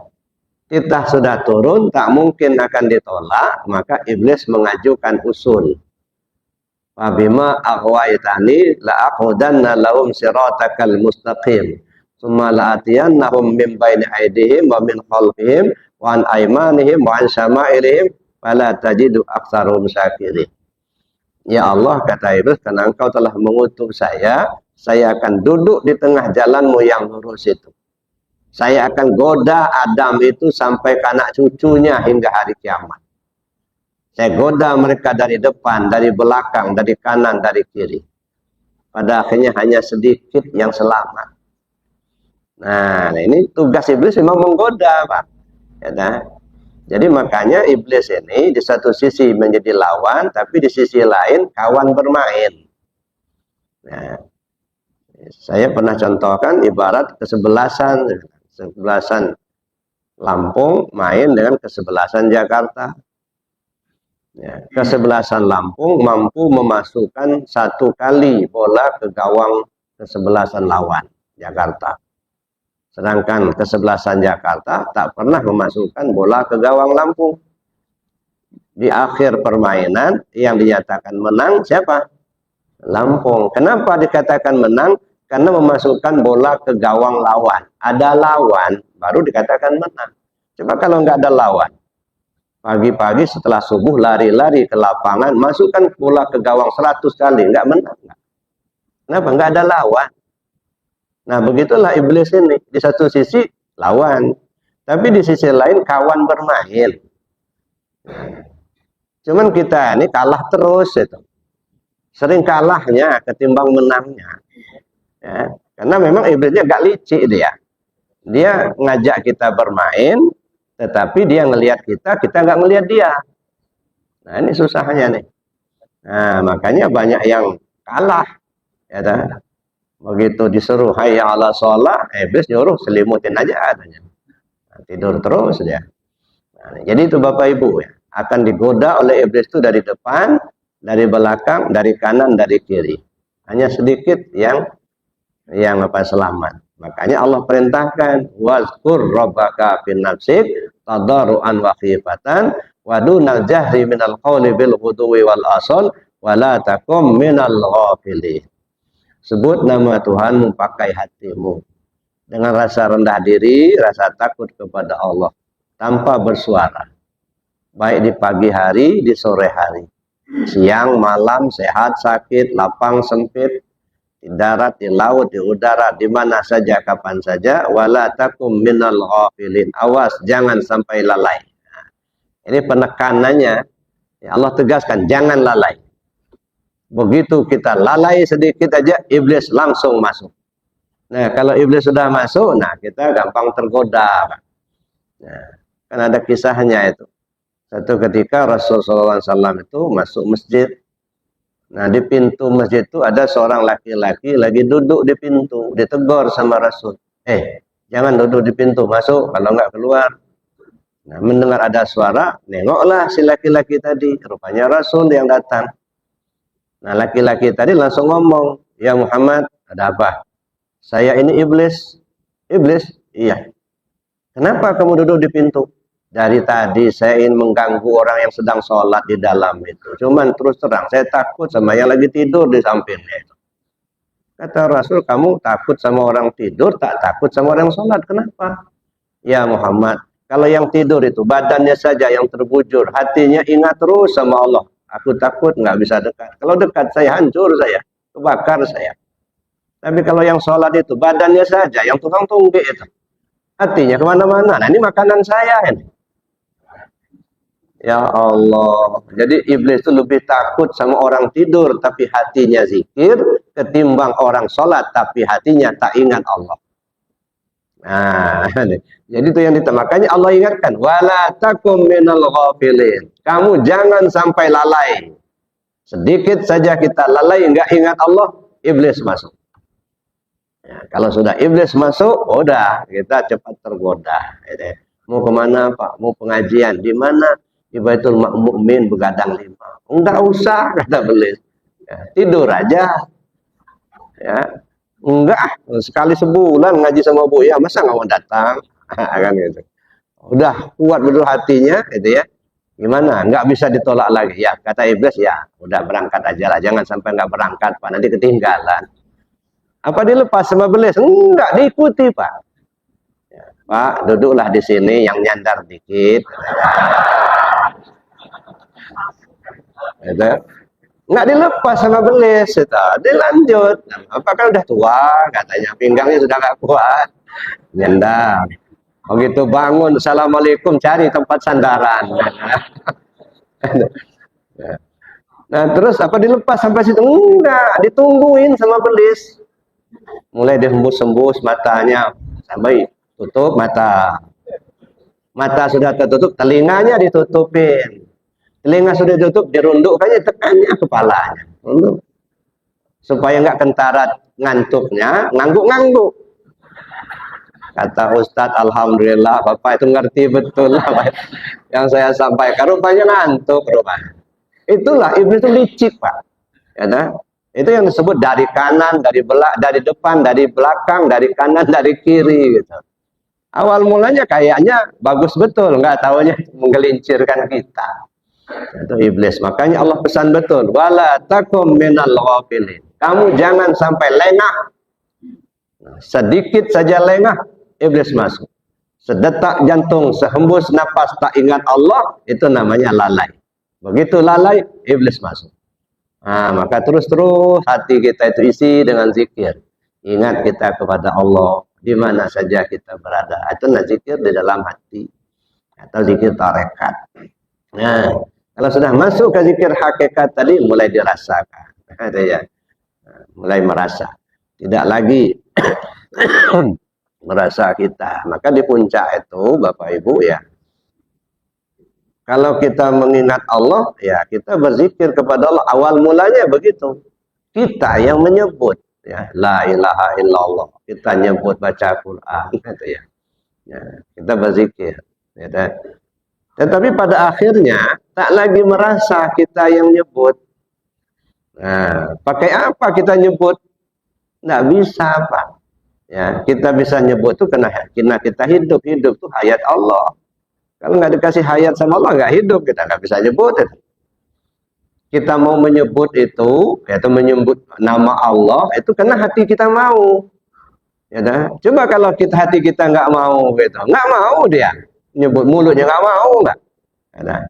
titah sudah turun, tak mungkin akan ditolak, maka iblis mengajukan usul. Fabima aghwaytani la aqudanna lahum siratakal mustaqim. Tsumma la'atiyannahum min baini aydihim wa min khalfihim wa an aymanihim wa an syama'ilihim fala tajidu aktsarum syakirin. Ya Allah, kata iblis, karena engkau telah mengutus saya akan duduk di tengah jalanmu yang lurus itu. Saya akan goda Adam itu sampai ke anak cucunya hingga hari kiamat. Saya goda mereka dari depan, dari belakang, dari kanan, dari kiri. Pada akhirnya hanya sedikit yang selamat. Nah, ini tugas iblis memang menggoda, Pak. Ya, nah. Jadi makanya iblis ini di satu sisi menjadi lawan, tapi di sisi lain kawan bermain. Nah, saya pernah contohkan ibarat kesebelasan Lampung main dengan kesebelasan Jakarta. Ya, kesebelasan Lampung mampu memasukkan 1 kali bola ke gawang kesebelasan lawan Jakarta. Sedangkan kesebelasan Jakarta tak pernah memasukkan bola ke gawang Lampung. Di akhir permainan yang dinyatakan menang siapa? Lampung. Kenapa dikatakan menang? Karena memasukkan bola ke gawang lawan. Ada lawan, baru dikatakan menang. Coba kalau nggak ada lawan. Pagi-pagi setelah subuh lari-lari ke lapangan, masukkan bola ke gawang 100 kali, nggak menang. Kenapa? Nggak ada lawan. Nah, begitulah iblis ini. Di satu sisi lawan, tapi di sisi lain kawan bermain. Cuman kita ini kalah terus itu. Sering kalahnya ketimbang menangnya. Ya, karena memang iblisnya gak licik dia. Dia ngajak kita bermain, tetapi dia ngelihat kita nggak ngelihat dia. Nah, ini susahnya nih. Nah, makanya banyak yang kalah. Ya, dah. Begitu disuruh hayya ala sholat, iblis nyuruh selimutin aja katanya. Nah, tidur terus dia. Nah, jadi itu Bapak Ibu ya, akan digoda oleh iblis itu dari depan, dari belakang, dari kanan, dari kiri. Hanya sedikit yang selamat. Makanya Allah perintahkan wazkur rabbaka fin nafsik tadarruan wa khifatan wa dunal jahri minal qawli bil ghudwi wal asal wa la takum minal ghafilin. Sebut nama Tuhanmu pakai hatimu dengan rasa rendah diri, rasa takut kepada Allah tanpa bersuara. baik di pagi hari, di sore hari, siang, malam, sehat, sakit, lapang, sempit, di darat, di laut, di udara, di mana saja, kapan saja. Wala takum minal ghafilin. Awas, jangan sampai lalai. Ini penekanannya. Ya, Allah tegaskan, jangan lalai. Begitu kita lalai sedikit aja, iblis langsung masuk. Nah, kalau iblis sudah masuk, nah kita gampang tergoda. Nah, kan ada kisahnya itu. Satu ketika Rasulullah SAW itu masuk masjid. Nah, di pintu masjid itu ada seorang laki-laki lagi duduk di pintu. Ditegur sama Rasul. Jangan duduk di pintu, masuk, kalau enggak keluar. Nah, mendengar ada suara, nengoklah si laki-laki tadi. Rupanya Rasul yang datang. Nah, laki-laki tadi langsung ngomong, "Ya Muhammad, ada apa?" "Saya ini iblis." "Iblis?" "Iya." "Kenapa kamu duduk di pintu?" "Dari tadi saya ingin mengganggu orang yang sedang sholat di dalam itu. Cuman terus terang, saya takut sama yang lagi tidur di sampingnya itu." Kata Rasul, "Kamu takut sama orang tidur, tak takut sama orang sholat. Kenapa?" "Ya Muhammad, kalau yang tidur itu badannya saja yang terbujur, hatinya ingat terus sama Allah. Aku takut nggak bisa dekat. Kalau dekat saya hancur saya, kebakar saya. Tapi kalau yang sholat itu badannya saja yang tukang tunggik itu, hatinya kemana-mana. Nah, ini makanan saya ini." Ya Allah. Jadi iblis itu lebih takut sama orang tidur tapi hatinya zikir, ketimbang orang sholat tapi hatinya tak ingat Allah. Nah, jadi itu yang makanya Allah ingatkan, wala takum minal ghafilin. Kamu jangan sampai lalai. Sedikit saja kita lalai, nggak ingat Allah, iblis masuk. Ya, kalau sudah iblis masuk, udah kita cepat tergoda. Mau kemana Pak? Mau pengajian? Di mana? Di Baitul Mukmin Begadang 5. Enggak usah, kata iblis. Ya, tidur aja. Ya, enggak, sekali sebulan ngaji sama Buya, masa nggak mau datang? Kan gitu. Udah kuat betul hatinya, gitu ya. Gimana? Nggak bisa ditolak lagi. Ya, kata iblis, ya udah berangkat aja lah. Jangan sampai nggak berangkat, Pak. Nanti ketinggalan. Apa dilepas sama iblis? Enggak, diikuti, Pak. Ya, Pak, duduklah di sini yang nyandar dikit. Gitu. Nggak dilepas sama belis itu, dilanjut. Nah, apakah udah tua katanya, pinggangnya sudah nggak kuat, nyendar. Begitu bangun, assalamualaikum, cari tempat sandaran. Nah, terus apa dilepas sampai situ? Enggak, ditungguin sama belis. Mulai dihembus-hembus matanya, sampai tutup mata. Mata sudah tertutup, telinganya ditutupin. Telinga sudah tutup, dirundukkannya, tekannya kepalanya. Supaya nggak kentarat ngantuknya, ngangguk-ngangguk. Kata Ustadz, alhamdulillah, Bapak itu ngerti betul apa yang saya sampaikan. Rupanya ngantuk, rupanya. Itulah iblis itu licik, Pak. Ya, itu yang disebut dari kanan, dari depan, dari belakang, dari kanan, dari kiri. Gitu. Awal mulanya kayaknya bagus betul, nggak taunya menggelincirkan kita. Itu iblis. Makanya Allah pesan betul, wala takum minal ghafilin. Kamu jangan sampai lengah. Sedikit saja lengah, iblis masuk. Sedetak jantung, sehembus napas tak ingat Allah, itu namanya lalai. Begitu lalai, iblis masuk. Nah, maka terus-terus hati kita itu isi dengan zikir. Ingat kita kepada Allah di mana saja kita berada. Itu zikir di dalam hati atau zikir tarekat. Nah, kalau sudah masuk ke zikir hakikat tadi, mulai dirasakan. Ya, mulai merasa. Tidak lagi merasa kita. Maka di puncak itu, Bapak Ibu ya, kalau kita mengingat Allah, ya kita berzikir kepada Allah. Awal mulanya begitu. Kita yang menyebut, ya, la ilaha illallah. Kita nyebut baca Quran, gitu ya. Ya, kita berzikir. Ya, tetapi pada akhirnya tak lagi merasa kita yang nyebut. Nah, pakai apa kita nyebut? Nggak bisa, Pak. Ya, kita bisa nyebut itu karena kita hidup. Hidup itu hayat Allah. Kalau nggak dikasih hayat sama Allah, nggak hidup. Kita nggak bisa nyebut itu. Kita mau menyebut itu, yaitu menyebut nama Allah, itu karena hati kita mau. Ya, coba kalau hati kita nggak mau, gitu, nggak mau dia. Nyebut mulutnya nggak mau, nggak. Nah,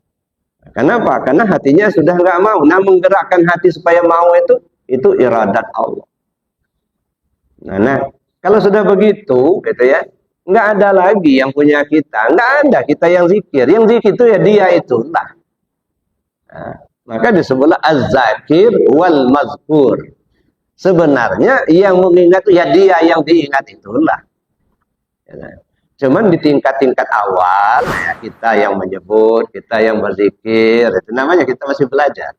Kenapa? Karena hatinya sudah nggak mau. Nah, menggerakkan hati supaya mau itu iradat Allah. Nah, kalau sudah begitu, gitu ya, nggak ada lagi yang punya kita, nggak ada kita yang zikir. Yang zikir itu ya dia itulah. Nah, maka disebutlah az-zakir wal mazkur. Sebenarnya yang mengingat itu ya dia yang diingat itulah. Ya, cuman di tingkat-tingkat awal ya kita yang menyebut, kita yang berzikir, itu namanya kita masih belajar.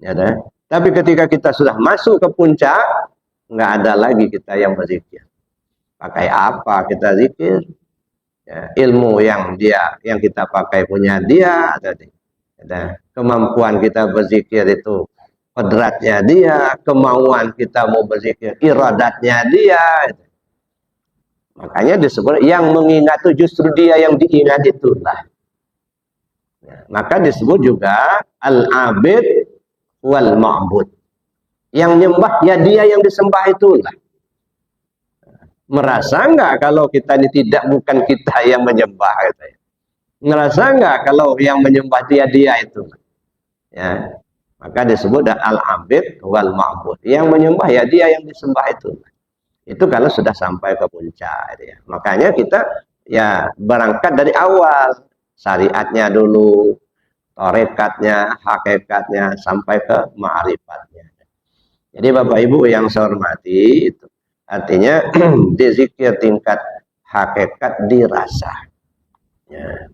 Ya, tapi ketika kita sudah masuk ke puncak, nggak ada lagi kita yang berzikir. Pakai apa kita zikir? Ya, ilmu yang kita pakai punya dia, ada kemampuan kita berzikir itu kodratnya dia, kemauan kita mau berzikir iradatnya dia. Makanya disebut yang mengingat itu justru dia yang diingat itulah. Ya, maka disebut juga al-abid wal ma'bud. Yang nyembah ya dia yang disembah itulah. Merasa enggak kalau kita ini bukan kita yang menyembah gitu ya. Ngerasa enggak kalau yang menyembah dia itu. Ya. Maka disebut al-abid wal ma'bud. Yang menyembah ya dia yang disembah itu. Itu kalau sudah sampai ke puncak ya. Makanya kita ya berangkat dari awal, syariatnya dulu, tarekatnya, hakikatnya sampai ke ma'rifatnya. Jadi Bapak Ibu yang saya hormati, itu artinya di zikir tingkat hakikat dirasa. Ya.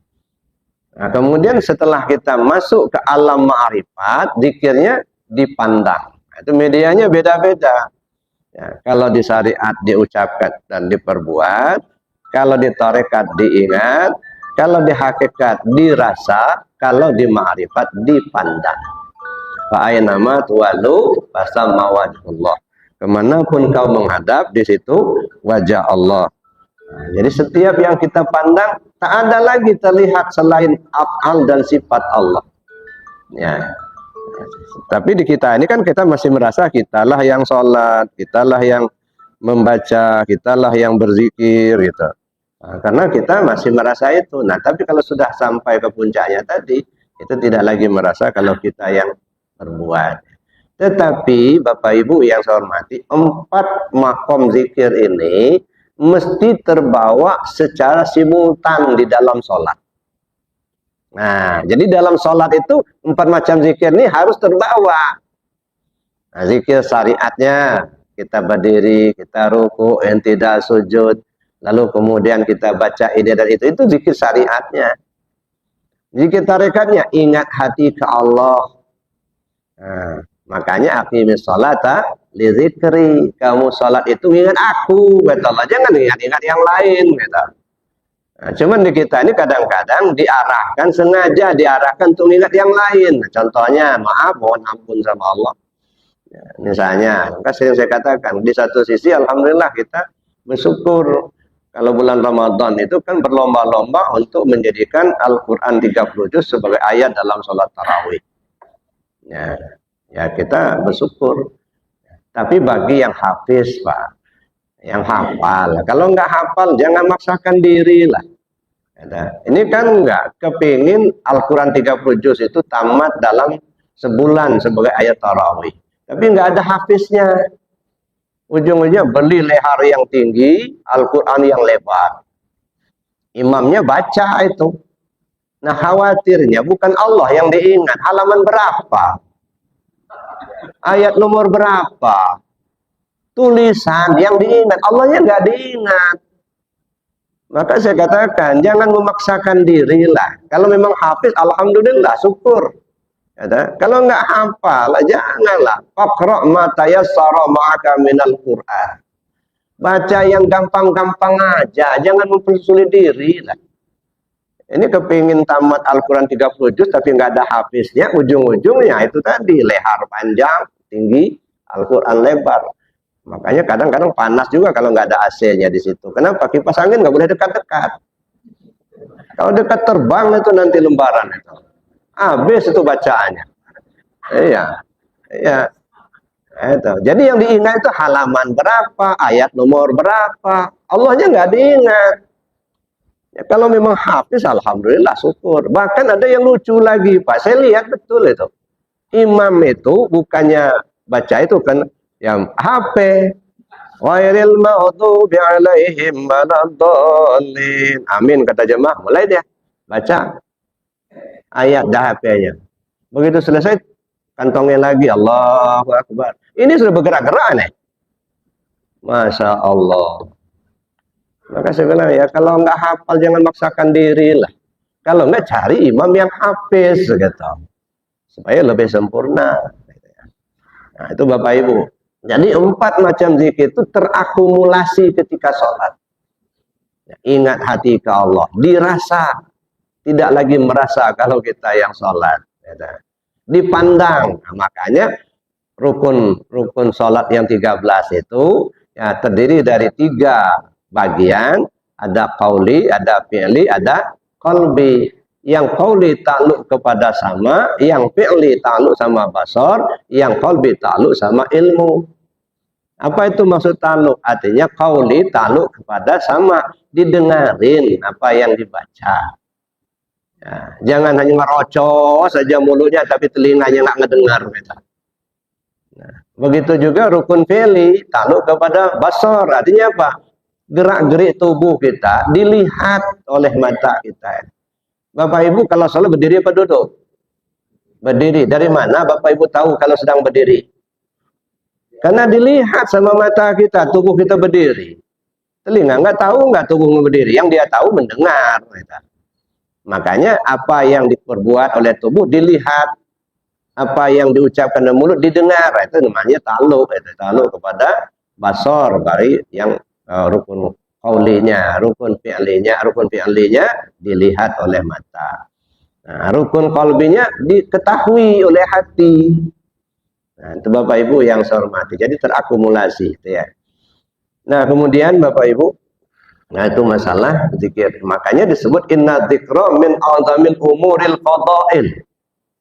Nah, kemudian setelah kita masuk ke alam ma'rifat, zikirnya dipandang. Itu medianya beda-beda. Ya, kalau di syariat diucapkan dan diperbuat, kalau di tarekat diingat, kalau di hakikat dirasa, kalau di ma'rifat dipandang. Fa'ainama tuwalu fasamma wajhullah. Kemanapun kau menghadap, di situ wajah Allah. Nah, jadi setiap yang kita pandang, tak ada lagi terlihat selain af'al dan sifat Allah. Ya. Tapi di kita ini kan kita masih merasa kitalah yang sholat, kitalah yang membaca, kitalah yang berzikir gitu. Nah, karena kita masih merasa itu. Nah, tapi kalau sudah sampai ke puncaknya tadi, itu tidak lagi merasa kalau kita yang berbuat. Tetapi Bapak Ibu yang saya hormati, 4 makom zikir ini mesti terbawa secara simultan di dalam sholat. Nah, jadi dalam sholat itu 4 macam zikir ini harus terbawa. Nah, zikir syariatnya, kita berdiri, kita ruku, tidak sujud, lalu kemudian kita baca ini dan itu zikir syariatnya. Zikir tarekatnya, ingat hati ke Allah. Nah, makanya aqimis sholata li zikri. Kamu sholat itu ingat aku, kata Allah. Jangan ingat-ingat yang lain, kata. Nah, cuman di kita ini kadang-kadang sengaja diarahkan untuk ingat yang lain. Contohnya, maaf, mohon ampun sama Allah. Ya, misalnya, maka sering saya katakan, di satu sisi alhamdulillah kita bersyukur kalau bulan Ramadan itu kan berlomba-lomba untuk menjadikan Al-Quran 30 juz sebagai ayat dalam sholat tarawih. Ya kita bersyukur. Tapi bagi yang hafiz, Pak, yang hafal, kalau nggak hafal jangan maksakan diri lah. Ini kan nggak kepingin Al-Quran 30 juz itu tamat dalam sebulan sebagai ayat tarawih. Tapi nggak ada hafiznya. Ujung-ujungnya beli lehar yang tinggi, Al-Quran yang lebar. Imamnya baca itu. Nah khawatirnya bukan Allah yang diingat. Halaman berapa? Ayat nomor berapa? Tulisan yang diingat. Allahnya nggak diingat. Maka saya katakan, jangan memaksakan diri lah. Kalau memang hafiz, alhamdulillah, syukur. Ya, kalau nggak hafal, janganlah. Faqra' ma tayassara ma'aka minal Qur'an. Baca yang gampang-gampang aja, jangan mempersulit diri lah. Ini kepingin tamat Al-Quran 30 juz, tapi nggak ada hafiznya, ujung-ujungnya itu tadi, lehar panjang, tinggi, Al-Quran lebar. Makanya kadang-kadang panas juga kalau nggak ada AC-nya di situ. Kenapa? Kipas angin nggak boleh dekat-dekat. Kalau dekat terbang itu nanti lembaran itu. Habis itu bacaannya. Iya. Itu. Jadi yang diingat itu halaman berapa, ayat nomor berapa. Allahnya nggak diingat. Ya, kalau memang hafiz, alhamdulillah, syukur. Bahkan ada yang lucu lagi, Pak. Saya lihat betul itu. Imam itu bukannya baca itu kan yang HP. Ghairil maghdubi alaihim waladdallin. Amin kata jemaah. Mulai dia baca ayat dah HP-nya. Begitu selesai kantongnya lagi Allahu Akbar. Ini sudah bergerak-gerak nih. Masya Allah. Maka saya bilang ya kalau nggak hafal jangan maksakan diri lah. Kalau nggak cari imam yang hafiz gitu. Supaya lebih sempurna. Nah itu Bapak Ibu. Jadi 4 macam zikir itu terakumulasi ketika sholat. Ingat hati ke Allah. Dirasa. Tidak lagi merasa kalau kita yang sholat. Dipandang. Nah, makanya rukun sholat yang 13 itu ya, terdiri dari 3 bagian. Ada qauli, ada fi'li, ada qalbi. Yang qauli takluk kepada sama, yang fi'li takluk sama basar, yang qalbi takluk sama ilmu. Apa itu maksud takluk? Artinya qauli takluk kepada sama, didengarin apa yang dibaca. Ya, jangan hanya ngerocos saja mulutnya tapi telinganya nggak ngedengar. Nah, begitu juga rukun fi'li takluk kepada basar. Artinya apa? Gerak-gerik tubuh kita dilihat oleh mata kita. Bapak Ibu kalau sholat berdiri apa duduk? Berdiri. Dari mana Bapak Ibu tahu kalau sedang berdiri? Karena dilihat sama mata kita, tubuh kita berdiri. Telinga nggak tahu nggak tubuh berdiri. Yang dia tahu mendengar. Makanya apa yang diperbuat oleh tubuh dilihat. Apa yang diucapkan dari mulut didengar. Itu namanya takluk. Takluk kepada basar. Bari yang rukun qaulinya, rukun fi'linya dilihat oleh mata. Nah, rukun qalbinya diketahui oleh hati. Nah, itu Bapak Ibu yang saya hormati. Jadi terakumulasi itu ya. Nah, kemudian Bapak Ibu, nah itu masalah zikir. Makanya disebut inna dzikra min a'zamil umuril qada'il.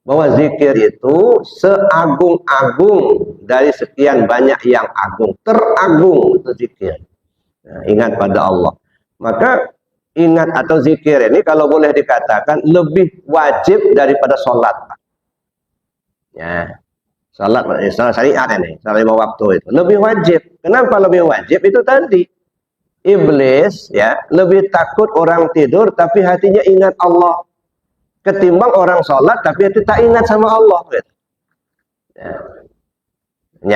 Bahwa zikir itu seagung-agung dari sekian banyak yang agung. Teragung itu zikir. Nah, ingat pada Allah. Maka ingat atau zikir ini kalau boleh dikatakan lebih wajib daripada sholat. Ya, sholat syariat ini, sholat 5 waktu itu lebih wajib. Kenapa lebih wajib? Itu tadi iblis ya lebih takut orang tidur tapi hatinya ingat Allah ketimbang orang sholat tapi hati tak ingat sama Allah. Gitu. Ya.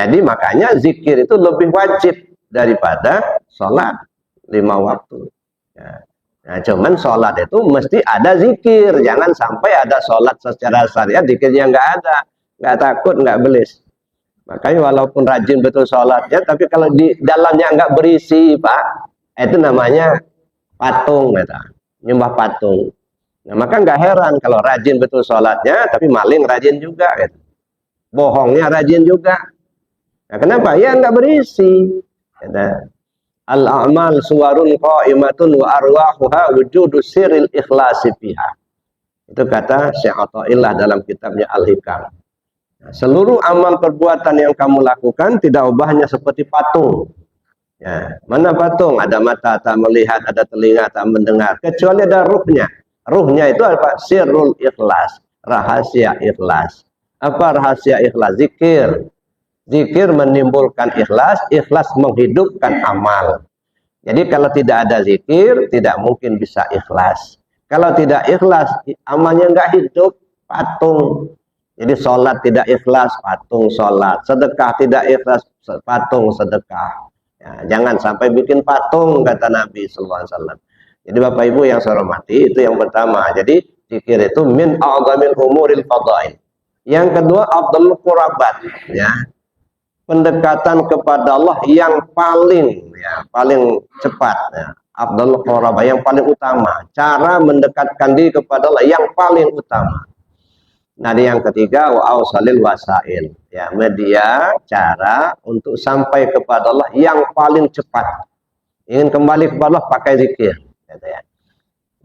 Jadi makanya zikir itu lebih wajib daripada sholat 5 waktu. Ya. Nah, cuman sholat itu mesti ada zikir. Jangan sampai ada sholat secara syariat, zikirnya nggak ada. Nggak takut, nggak belis. Makanya walaupun rajin betul sholatnya, tapi kalau di dalamnya nggak berisi, Pak, itu namanya patung. Gitu. Nyembah patung. Nah, maka nggak heran kalau rajin betul sholatnya, tapi maling rajin juga. Gitu. Bohongnya rajin juga. Nah, kenapa? Ya nggak berisi. Al-a'mal suwarun qa'imatun wa arwahuha wujudu siril ikhlasi fiha. Itu kata Syekh Athaillah dalam kitabnya Al-Hikam. Nah, seluruh amal perbuatan yang kamu lakukan tidak ubahnya seperti patung. Ya, mana patung? Ada mata tak melihat, ada telinga tak mendengar, kecuali ada ruhnya. Ruhnya itu apa? Sirrul ikhlas, rahasia ikhlas. Apa rahasia ikhlas? Zikir. Zikir menimbulkan ikhlas, ikhlas menghidupkan amal. Jadi kalau tidak ada zikir, tidak mungkin bisa ikhlas. Kalau tidak ikhlas, amalnya nggak hidup, patung. Jadi sholat tidak ikhlas, patung sholat. Sedekah tidak ikhlas, patung sedekah. Ya, jangan sampai bikin patung, kata Nabi SAW. Jadi Bapak Ibu yang saya hormati, itu yang pertama. Jadi zikir itu min a'zamil umuril fadail. Yang kedua, afdhalul qurabat. Ya. Pendekatan kepada Allah yang paling cepat ya. Afdhalul qurabah yang paling utama, cara mendekatkan diri kepada Allah yang paling utama. Nah, yang ketiga wa ausalil wasail ya, media cara untuk sampai kepada Allah yang paling cepat. Ingin kembali kepada Allah pakai zikir gitu ya.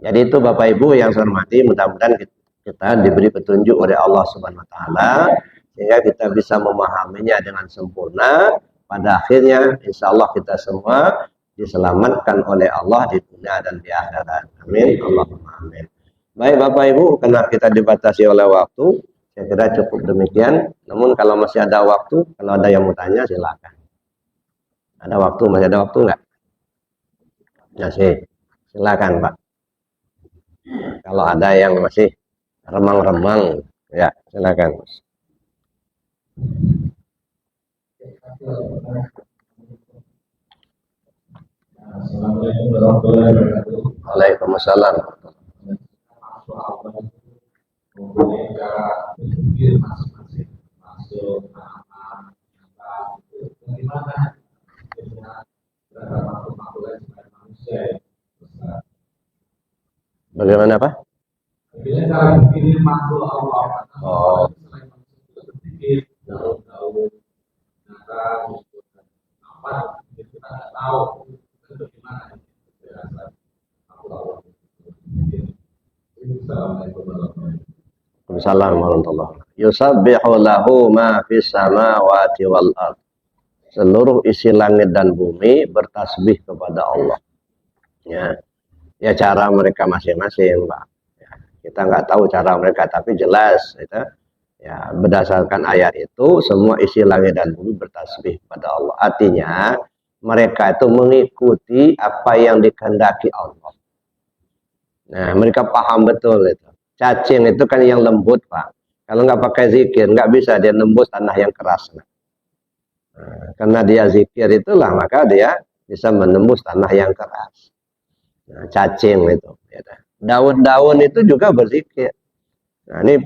Jadi itu Bapak Ibu yang saya hormati, mudah-mudahan kita diberi petunjuk oleh Allah Subhanahu wa taala sehingga kita bisa memahaminya dengan sempurna. Pada akhirnya insya Allah kita semua diselamatkan oleh Allah di dunia dan di akhirat. Amin. Allahumma amin. Baik Bapak Ibu, karena kita dibatasi oleh waktu, saya kira cukup demikian. Namun kalau masih ada waktu, kalau ada yang mau tanya silakan. Ada waktu, masih ada waktu nggak? Masih. Silakan Pak. Kalau ada yang masih remang-remang, ya silakan. Assalamualaikum warahmatullahi wabarakatuh. Waalaikumsalam. Cara berpikir masing-masing, masuk anak-anak, bagaimana dengan beragam makhluk-makhluk lain selain manusia? Bagaimana Pak? Bagaimana cara berpikir makhluk Allah? Oh. Selain manusia itu berpikir daun-daun, naga, apa? Kita tidak tahu bagaimana penjelasan makhluk Allah. Assalamualaikum warahmatullahi wabarakatuh. Assalamualaikum warahmatullahi wabarakatuh. Yusabbihu lahu ma fis samawati wal ard. Seluruh isi langit dan bumi bertasbih kepada Allah. Ya, ya cara mereka masing-masing, Pak. Ya, kita nggak tahu cara mereka, tapi jelas, itu, ya berdasarkan ayat itu semua isi langit dan bumi bertasbih kepada Allah. Artinya mereka itu mengikuti apa yang dikehendaki Allah. Nah, mereka paham betul itu. Cacing itu kan yang lembut, Pak. Kalau nggak pakai zikir, nggak bisa dia nembus tanah yang keras. Nah, karena dia zikir itulah, maka dia bisa menembus tanah yang keras. Nah, cacing itu. Daun-daun itu juga berzikir. Nah, ini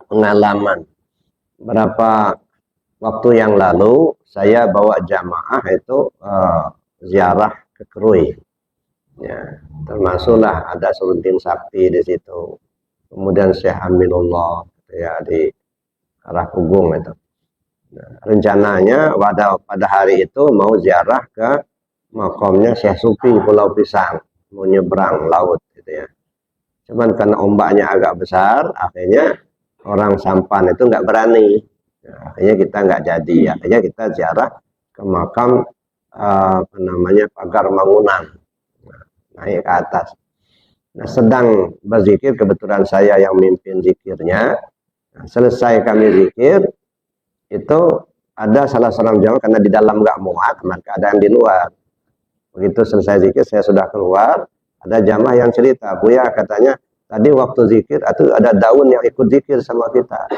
pengalaman. Berapa waktu yang lalu, saya bawa jamaah itu ziarah ke Krui. Ya, termasuklah ada Surudin Sakti di situ. Kemudian Syekh Aminullah ya di arah Pugung itu. Nah, rencananya pada hari itu mau ziarah ke makamnya Syekh Sufi Pulau Pisang, mau nyebrang laut gitu ya. Cuman karena ombaknya agak besar, akhirnya orang sampan itu nggak berani. Nah, akhirnya kita nggak jadi. Akhirnya kita ziarah ke makam Pagar Mangunan. Naik ke atas. Nah, sedang berzikir, kebetulan saya yang mimpin zikirnya. Nah, selesai kami zikir, itu ada salah seorang jamaah karena di dalam nggak muat, maka ada yang di luar. Begitu selesai zikir, saya sudah keluar, ada jamaah yang cerita, Buya katanya, tadi waktu zikir, itu ada daun yang ikut zikir sama kita.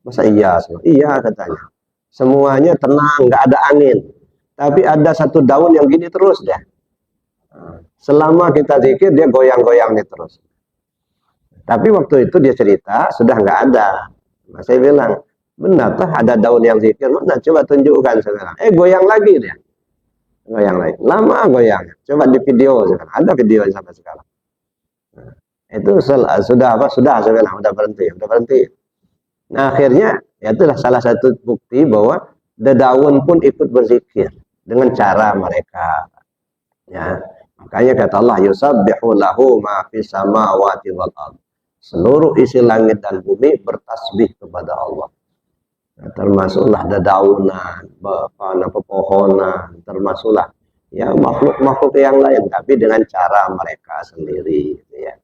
Masa iya? Iya katanya. Semuanya tenang, nggak ada angin. Tapi ada satu daun yang gini terus deh. Selama kita zikir dia goyang-goyang nih terus. Tapi waktu itu dia cerita sudah nggak ada. Nah, saya bilang benar tuh ada daun yang zikir. Mana coba tunjukkan sekarang. Goyang lagi dia. Goyang lagi. Lama goyang. Coba di video sekarang. Ada video sampai sekarang. Nah, itu sudah apa? Sudah saya bilang udah berhenti. Nah akhirnya ya itulah salah satu bukti bahwa daun pun ikut berzikir dengan cara mereka. Ya. Makanya kata Allah, yusabbihu lahu ma fis samawati wal ard. Seluruh isi langit dan bumi bertasbih kepada Allah. Nah, termasuklah dedaunan, pepohonan, termasuklah ya makhluk-makhluk yang lain, tapi dengan cara mereka sendiri, gitu ya.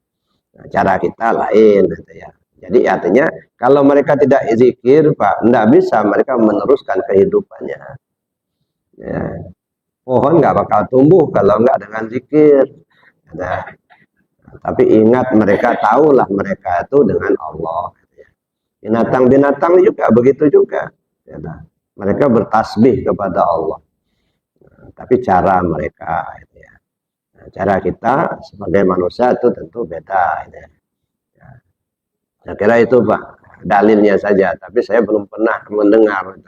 Nah, cara kita lain, gitu ya. Jadi artinya kalau mereka tidak zikir, Pak, tidak bisa mereka meneruskan kehidupannya. Ya. Pohon nggak bakal tumbuh kalau nggak dengan zikir. Nah, tapi ingat mereka tahulah mereka itu dengan Allah. Binatang-binatang juga begitu juga. Mereka bertasbih kepada Allah. Nah, tapi cara mereka, nah, cara kita sebagai manusia itu tentu beda. Saya kira itu Pak dalilnya saja. Tapi saya belum pernah mendengar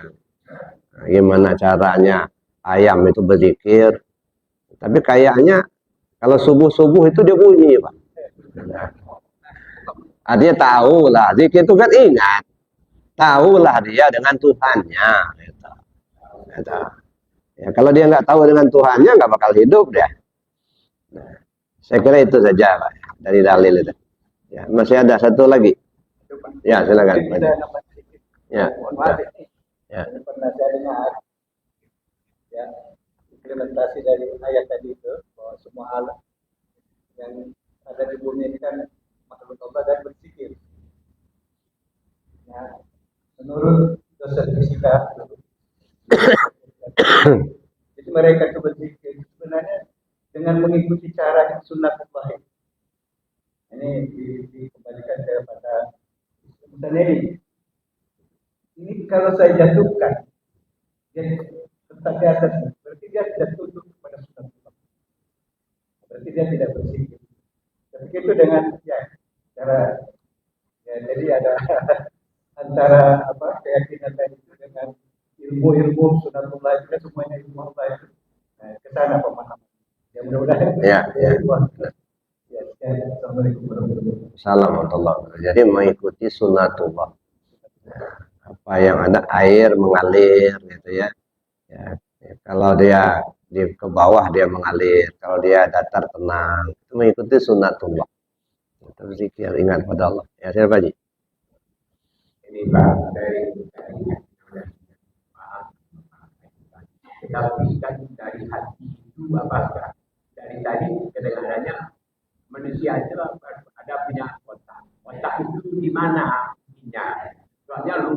gimana caranya ayam itu berzikir, tapi kayaknya kalau subuh-subuh itu dia bunyi, Pak. Artinya tahulah, zikir itu kan ingat, tahulah dia dengan Tuhannya. Gitu. Gitu. Ya, kalau dia nggak tahu dengan Tuhannya nggak bakal hidup dia. Nah, saya kira itu saja, Pak, dari dalil itu. Ya, masih ada satu lagi. Ya, silakan. Ya. Ya. Ya. implementasi dari ayat tadi itu, bahwa semua alat yang ada di bumi ini kan makhluk Allah dan berzikir. Ya, menurut dosen fisika, jadi mereka itu berzikir sebenarnya dengan mengikuti cara sunnatullah. Ini dikembalikan kepada Mutanedi. Ini kalau saya jatuhkan, dia tetap di atas, berarti dia tidak tunduk kepada sunnatullah. Berarti dia tidak berzikir. Tapi itu dengan cara jadi ada antara keyakinan tadi itu dengan ilmu sunnatullah itu kan semuanya ilmu Allah itu ke sana pemahaman. Ya mudah-mudahan. Ya. Assalamualaikum warahmatullahi wabarakatuh. Assalamualaikum. Jadi mengikuti sunnatullah. Apa yang ada air mengalir gitu ya. Kalau dia ke bawah dia mengalir, kalau dia datar tenang, itu mengikuti sunnatullah. Berzikir, ingat pada Allah. Ya, siapa Ji? Ini Pak dari tetapi kan dari hati itu apakah dari tadi kedengarannya manusia itu ada punya otak itu di mana ininya, soalnya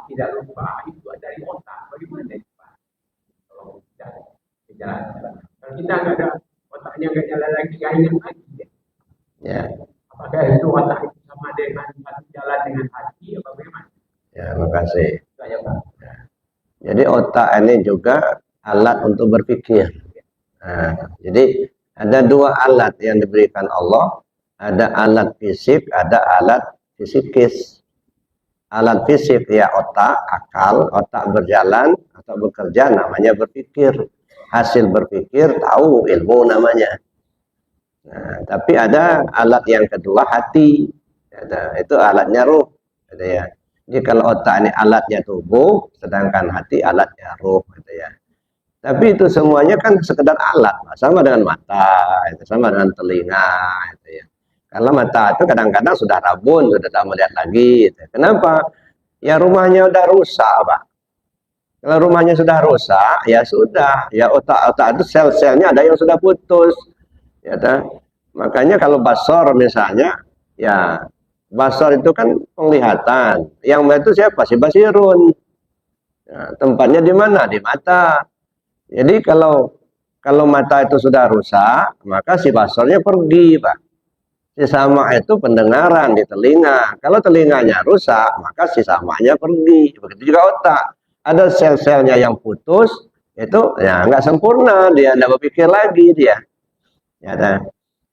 tidak lupa itu dari otak, bagaimana itu Pak? Kalau tidak jalan, kalau kita nggak ada otaknya nggak jalan lagi, nggak ingat lagi Ya. Apakah itu otak itu sama dengan jalan dengan hati atau bagaimana? Ya, makasih. Saya Pak. Jadi otak ini juga alat untuk berpikir. Nah, jadi ada dua alat yang diberikan Allah, ada alat fisik, ada alat fisikis. Alat fisik ya otak, akal, otak berjalan atau bekerja namanya berpikir. Hasil berpikir tahu ilmu namanya. Nah, tapi ada alat yang kedua hati. Itu alatnya ruh. Gitu ya. Jadi kalau otak ini alatnya tubuh, sedangkan hati alatnya ruh. Gitu ya. Tapi itu semuanya kan sekedar alat, sama dengan mata, sama dengan telinga. Gitu ya. Kalau mata itu kadang-kadang sudah rabun, sudah tak melihat lagi. Gitu. Kenapa? Ya rumahnya udah rusak, Pak. Kalau rumahnya sudah rusak, ya sudah. Ya otak-otak itu sel-selnya ada yang sudah putus. Ya, makanya kalau basor misalnya, ya basor itu kan penglihatan. Yang itu siapa? Si basirun. Ya, tempatnya di mana? Di mata. Jadi kalau mata itu sudah rusak, maka si basornya pergi, Pak. Si sama itu pendengaran di telinga. Kalau telinganya rusak, maka si samanya pergi. Begitu juga otak. Ada sel-selnya yang putus, itu ya nggak sempurna, dia nggak berpikir lagi dia. Ya,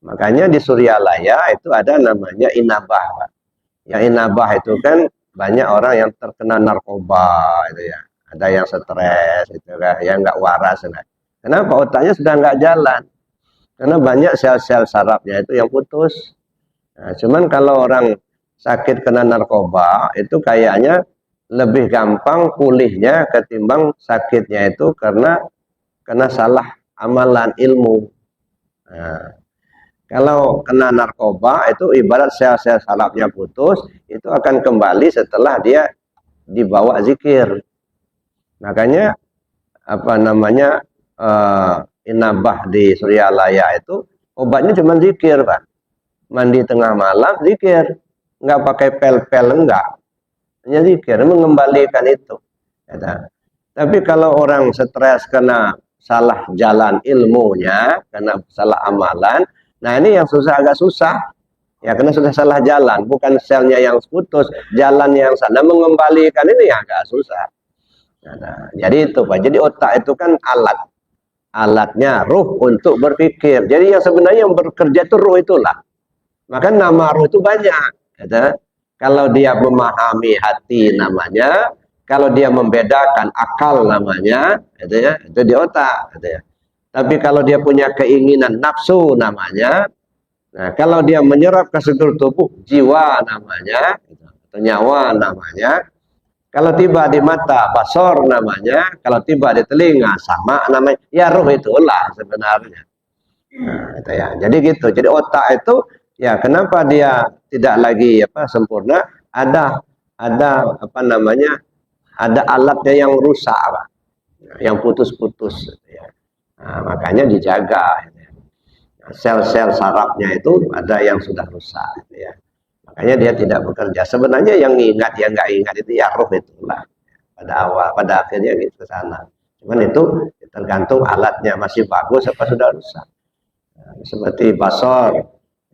makanya di Suryalaya itu ada namanya inabah, Pak. Yang inabah itu kan banyak orang yang terkena narkoba, itu ya. Ada yang stres, itu kan, yang nggak waras. Kan. Kenapa otaknya sudah nggak jalan? Karena banyak sel-sel sarafnya itu yang putus. Nah, cuman kalau orang sakit kena narkoba itu kayaknya lebih gampang pulihnya ketimbang sakitnya itu karena salah amalan ilmu. Nah, kalau kena narkoba itu ibarat sel-sel sarafnya putus, itu akan kembali setelah dia dibawa zikir. Makanya inabah di Suryalaya itu obatnya cuma zikir, Pak. Mandi tengah malam zikir, nggak pakai pel-pel, enggak. Hanya zikir, mengembalikan itu. Ya, tapi kalau orang stres karena salah jalan ilmunya, karena salah amalan, nah ini yang agak susah. Ya karena sudah salah jalan, bukan selnya yang putus, jalan yang sana mengembalikan ini yang agak susah. Nah, jadi itu Pak. Jadi otak itu kan alatnya ruh untuk berpikir. Jadi yang sebenarnya yang bekerja itu ruh itulah. Maka nama ruh itu banyak. Ya, kalau dia memahami hati namanya, kalau dia membedakan akal namanya, itu di otak. Ya. Tapi kalau dia punya keinginan nafsu namanya, nah kalau dia menyerap ke seluruh tubuh jiwa namanya, atau nyawa namanya. Kalau tiba di mata, basor namanya. Kalau tiba di telinga, sama namanya. Ya ruh itulah sebenarnya. Nah, itu ya. Jadi gitu. Jadi otak itu, ya kenapa dia tidak lagi sempurna? Ada ada alatnya yang rusak, Pak. Yang putus-putus. Ya. Nah, makanya dijaga. Sel-sel sarafnya itu ada yang sudah rusak, gitu ya. Makanya dia tidak bekerja. Sebenarnya yang ingat, yang nggak ingat itu ya roh itulah. Pada awal, pada akhirnya gitu ke sana. Cuman itu tergantung alatnya masih bagus apa sudah rusak. Nah, seperti basor.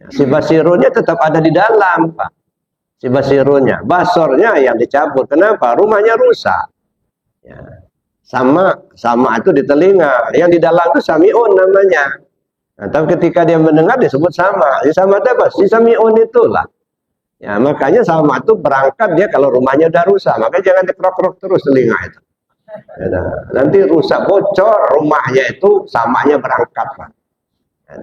Si basirunnya tetap ada di dalam, Pak. Si basirunnya, basornya yang dicabut. Kenapa? Rumahnya rusak. Ya. Sama itu di telinga. Yang di dalam itu sami'un namanya. Nah, tapi ketika dia mendengar disebut sama. Si sama itu apa? Si sami'un itulah. Ya, makanya sama itu berangkat dia kalau rumahnya udah rusak. Makanya jangan dikerok-kerok terus telinga itu. Ya, nanti rusak bocor rumahnya itu samanya berangkat, Pak. Ya,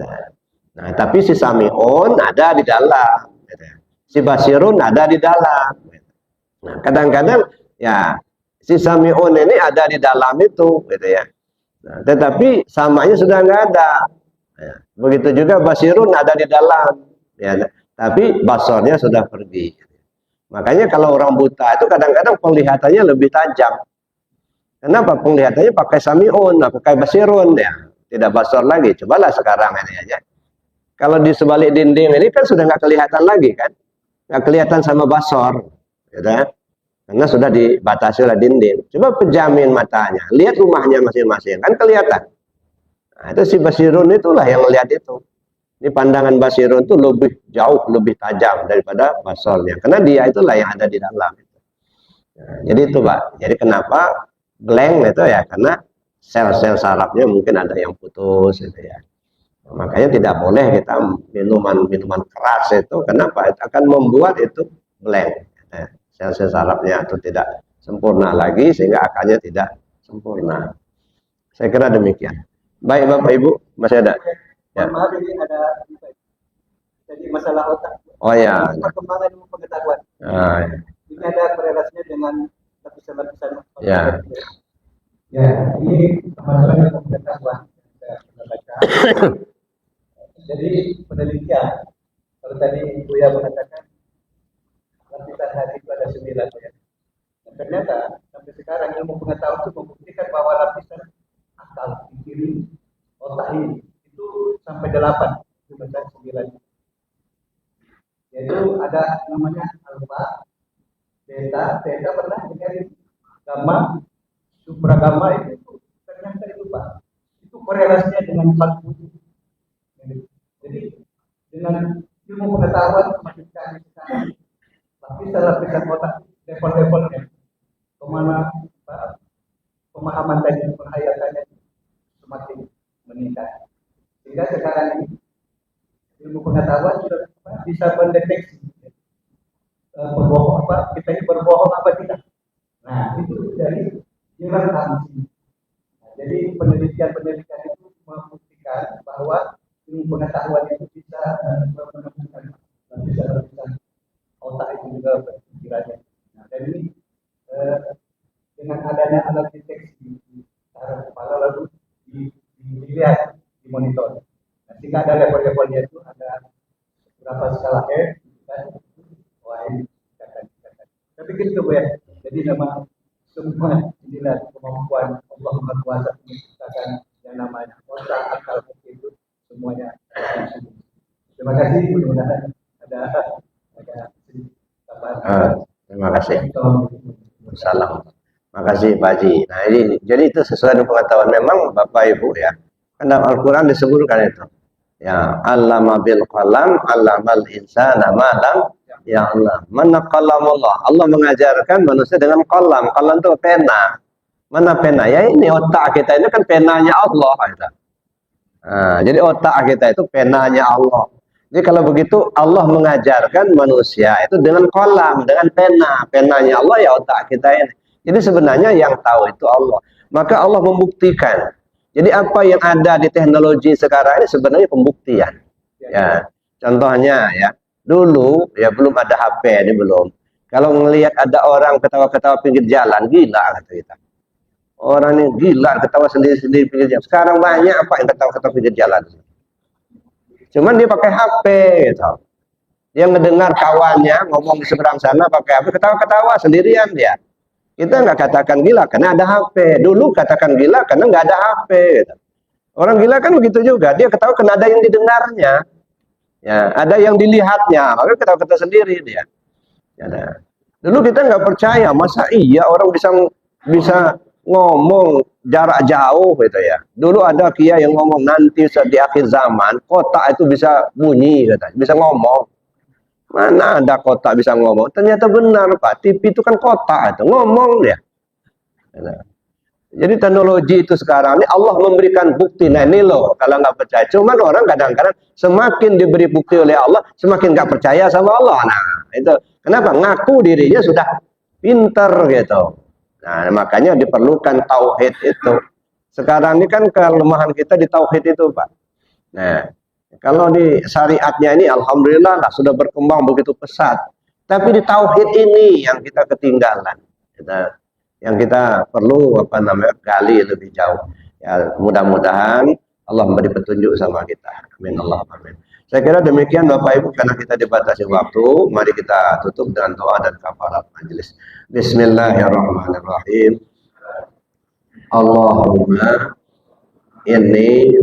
nah, tapi si sami'un ada di dalam. Ya, si basirun ada di dalam. Nah, kadang-kadang ya si sami'un ini ada di dalam itu, gitu ya. Nah, tetapi samanya sudah nggak ada. Ya, begitu juga basirun ada di dalam, ya, tapi basornya sudah pergi. Makanya kalau orang buta itu kadang-kadang penglihatannya lebih tajam. Kenapa? Penglihatannya pakai sami'un, pakai basirun, ya, tidak basor lagi. Cobalah sekarang ini aja. Kalau di sebalik dinding ini kan sudah nggak kelihatan lagi kan, nggak kelihatan sama basor, gitu ya. Karena sudah dibatasi oleh dinding. Coba pejamin matanya, lihat rumahnya masing-masing, kan kelihatan. Nah, itu si basirun itulah yang melihat itu. Ini pandangan basirun itu lebih jauh, lebih tajam daripada basornya. Karena dia itulah yang ada di dalam. Nah, jadi itu, Pak. Jadi kenapa blank itu ya? Karena sel-sel sarafnya mungkin ada yang putus, gitu ya. Makanya tidak boleh kita minuman keras itu. Kenapa? Itu akan membuat itu blank. Sel-sel sarafnya itu tidak sempurna lagi sehingga akalnya tidak sempurna. Saya kira demikian. Baik Bapak Ibu, masih ada? Ya. Maaf, ini ada jadi masalah otak. Oh ya. Perkembangan ilmu pengetahuan. Ah, ya. Ini ada korelasinya dengan lapisan-lapisan otak. Ya. Ya, ini masalah ilmu pengetahuan. Saya baca. Jadi penelitian, kalau tadi Ibu ya mengatakan lapisan hati itu ada 9 ya. Dan ternyata sampai sekarang ilmu pengetahuan itu membuktikan bahwa lapisan akal di kiri otak ini itu sampai 8, bukan 9. Yaitu ada namanya alfa, beta pernah dengar ini, gamma, supragamma itu ternyata itu Pak. Itu korelasinya dengan 40. Jadi dengan ilmu pengetahuan semakin canggih sekarang, lapisan otak level-levelnya kemana pemahaman tadi penghayatannya semakin meningkat. Sehingga sekarang ini ilmu pengetahuan sudah bisa mendeteksi berbohong apa kita ini berbohong apa tidak. Nah itu dari direkam. Nah, jadi penelitian itu membuktikan bahwa ilmu pengetahuan itu bisa menemukan lapisan otak itu juga berpikirannya. Nah, dan ini dengan adanya alat deteksi di saraf kepala lalu dilihat di monitor. Nah, sehingga ada level-levelnya itu ada berapa skala F, dan wah ini katakan. Tapi gitu ya. Jadi nama semua inilah kemampuan Allah Maha Kuasa menciptakan yang namanya otak, akal, itu semuanya. Terima kasih, mudah-mudahan ada terima kasih. Salam. Terima kasih Pak Haji. Nah ini, jadi itu sesuai dengan pengetahuan memang Bapak Ibu ya. Karena Al-Quran disebutkan itu. Ya, allama bil qalam, allamal insana ma lam ya Allah. Mana qalamullah? Allah mengajarkan manusia dengan qalam. Qalam itu pena. Mana pena? Ya ini otak kita ini kan penanya Allah. Nah, jadi otak kita itu penanya Allah. Jadi kalau begitu Allah mengajarkan manusia itu dengan kolam, dengan pena. Penanya Allah ya otak kita ini. Jadi sebenarnya yang tahu itu Allah. Maka Allah membuktikan. Jadi apa yang ada di teknologi sekarang ini sebenarnya pembuktian. Ya, contohnya ya, dulu ya belum ada HP ini belum. Kalau ngelihat ada orang ketawa-ketawa pinggir jalan, gila kata kita. Orang ini gila ketawa sendiri-sendiri pinggir jalan. Sekarang banyak apa yang ketawa-ketawa pinggir jalan. Cuman dia pakai HP gitu. Dia ngedengar kawannya ngomong di seberang sana pakai HP, ketawa-ketawa sendirian dia. Kita nggak katakan gila karena ada HP. Dulu katakan gila karena nggak ada HP. Gitu. Orang gila kan begitu juga, dia ketawa karena ada yang didengarnya, ya, ada yang dilihatnya, maka ketawa-ketawa sendiri dia. Ya, dulu kita nggak percaya, masa iya orang bisa ngomong jarak jauh gitu ya. Dulu ada kiai yang ngomong nanti di akhir zaman kotak itu bisa bunyi katanya, bisa ngomong. Mana ada kotak bisa ngomong? Ternyata benar Pak, TV itu kan kotak itu ngomong dia. Jadi teknologi itu sekarang ini Allah memberikan bukti. Nah ini loh, kalau nggak percaya. Cuman orang kadang-kadang semakin diberi bukti oleh Allah, semakin nggak percaya sama Allah. Nah itu kenapa? Ngaku dirinya sudah pinter gitu. Nah makanya diperlukan tauhid itu. Sekarang ini kan kelemahan kita di tauhid itu Pak. Nah kalau di syariatnya ini alhamdulillah lah sudah berkembang begitu pesat. Tapi di tauhid ini yang kita ketinggalan. Yang kita perlu gali lebih jauh. Ya, mudah-mudahan Allah memberi petunjuk sama kita. Amin Allah amin. Saya kira demikian Bapak Ibu, karena kita dibatasi waktu, mari kita tutup dengan doa dan kafarat majelis. Bismillahirrahmanirrahim. Allahumma inni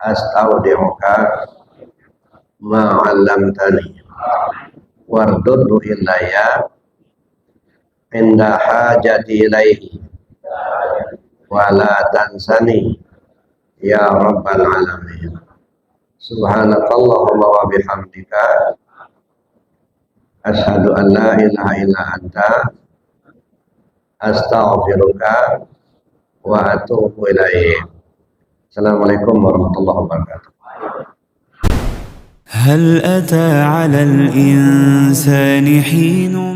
astaudi'uka ma 'allamtani wardudhu ilayya inda hajati ilaihi wa la tansani ya rabbal alamin. Subhanakallahumma wa bihamdika asyhadu an la ilaha illa anta astaghfiruka wa atubu ilaik. Assalamualaikum warahmatullahi wabarakatuh. هل أتى على الإنسان حين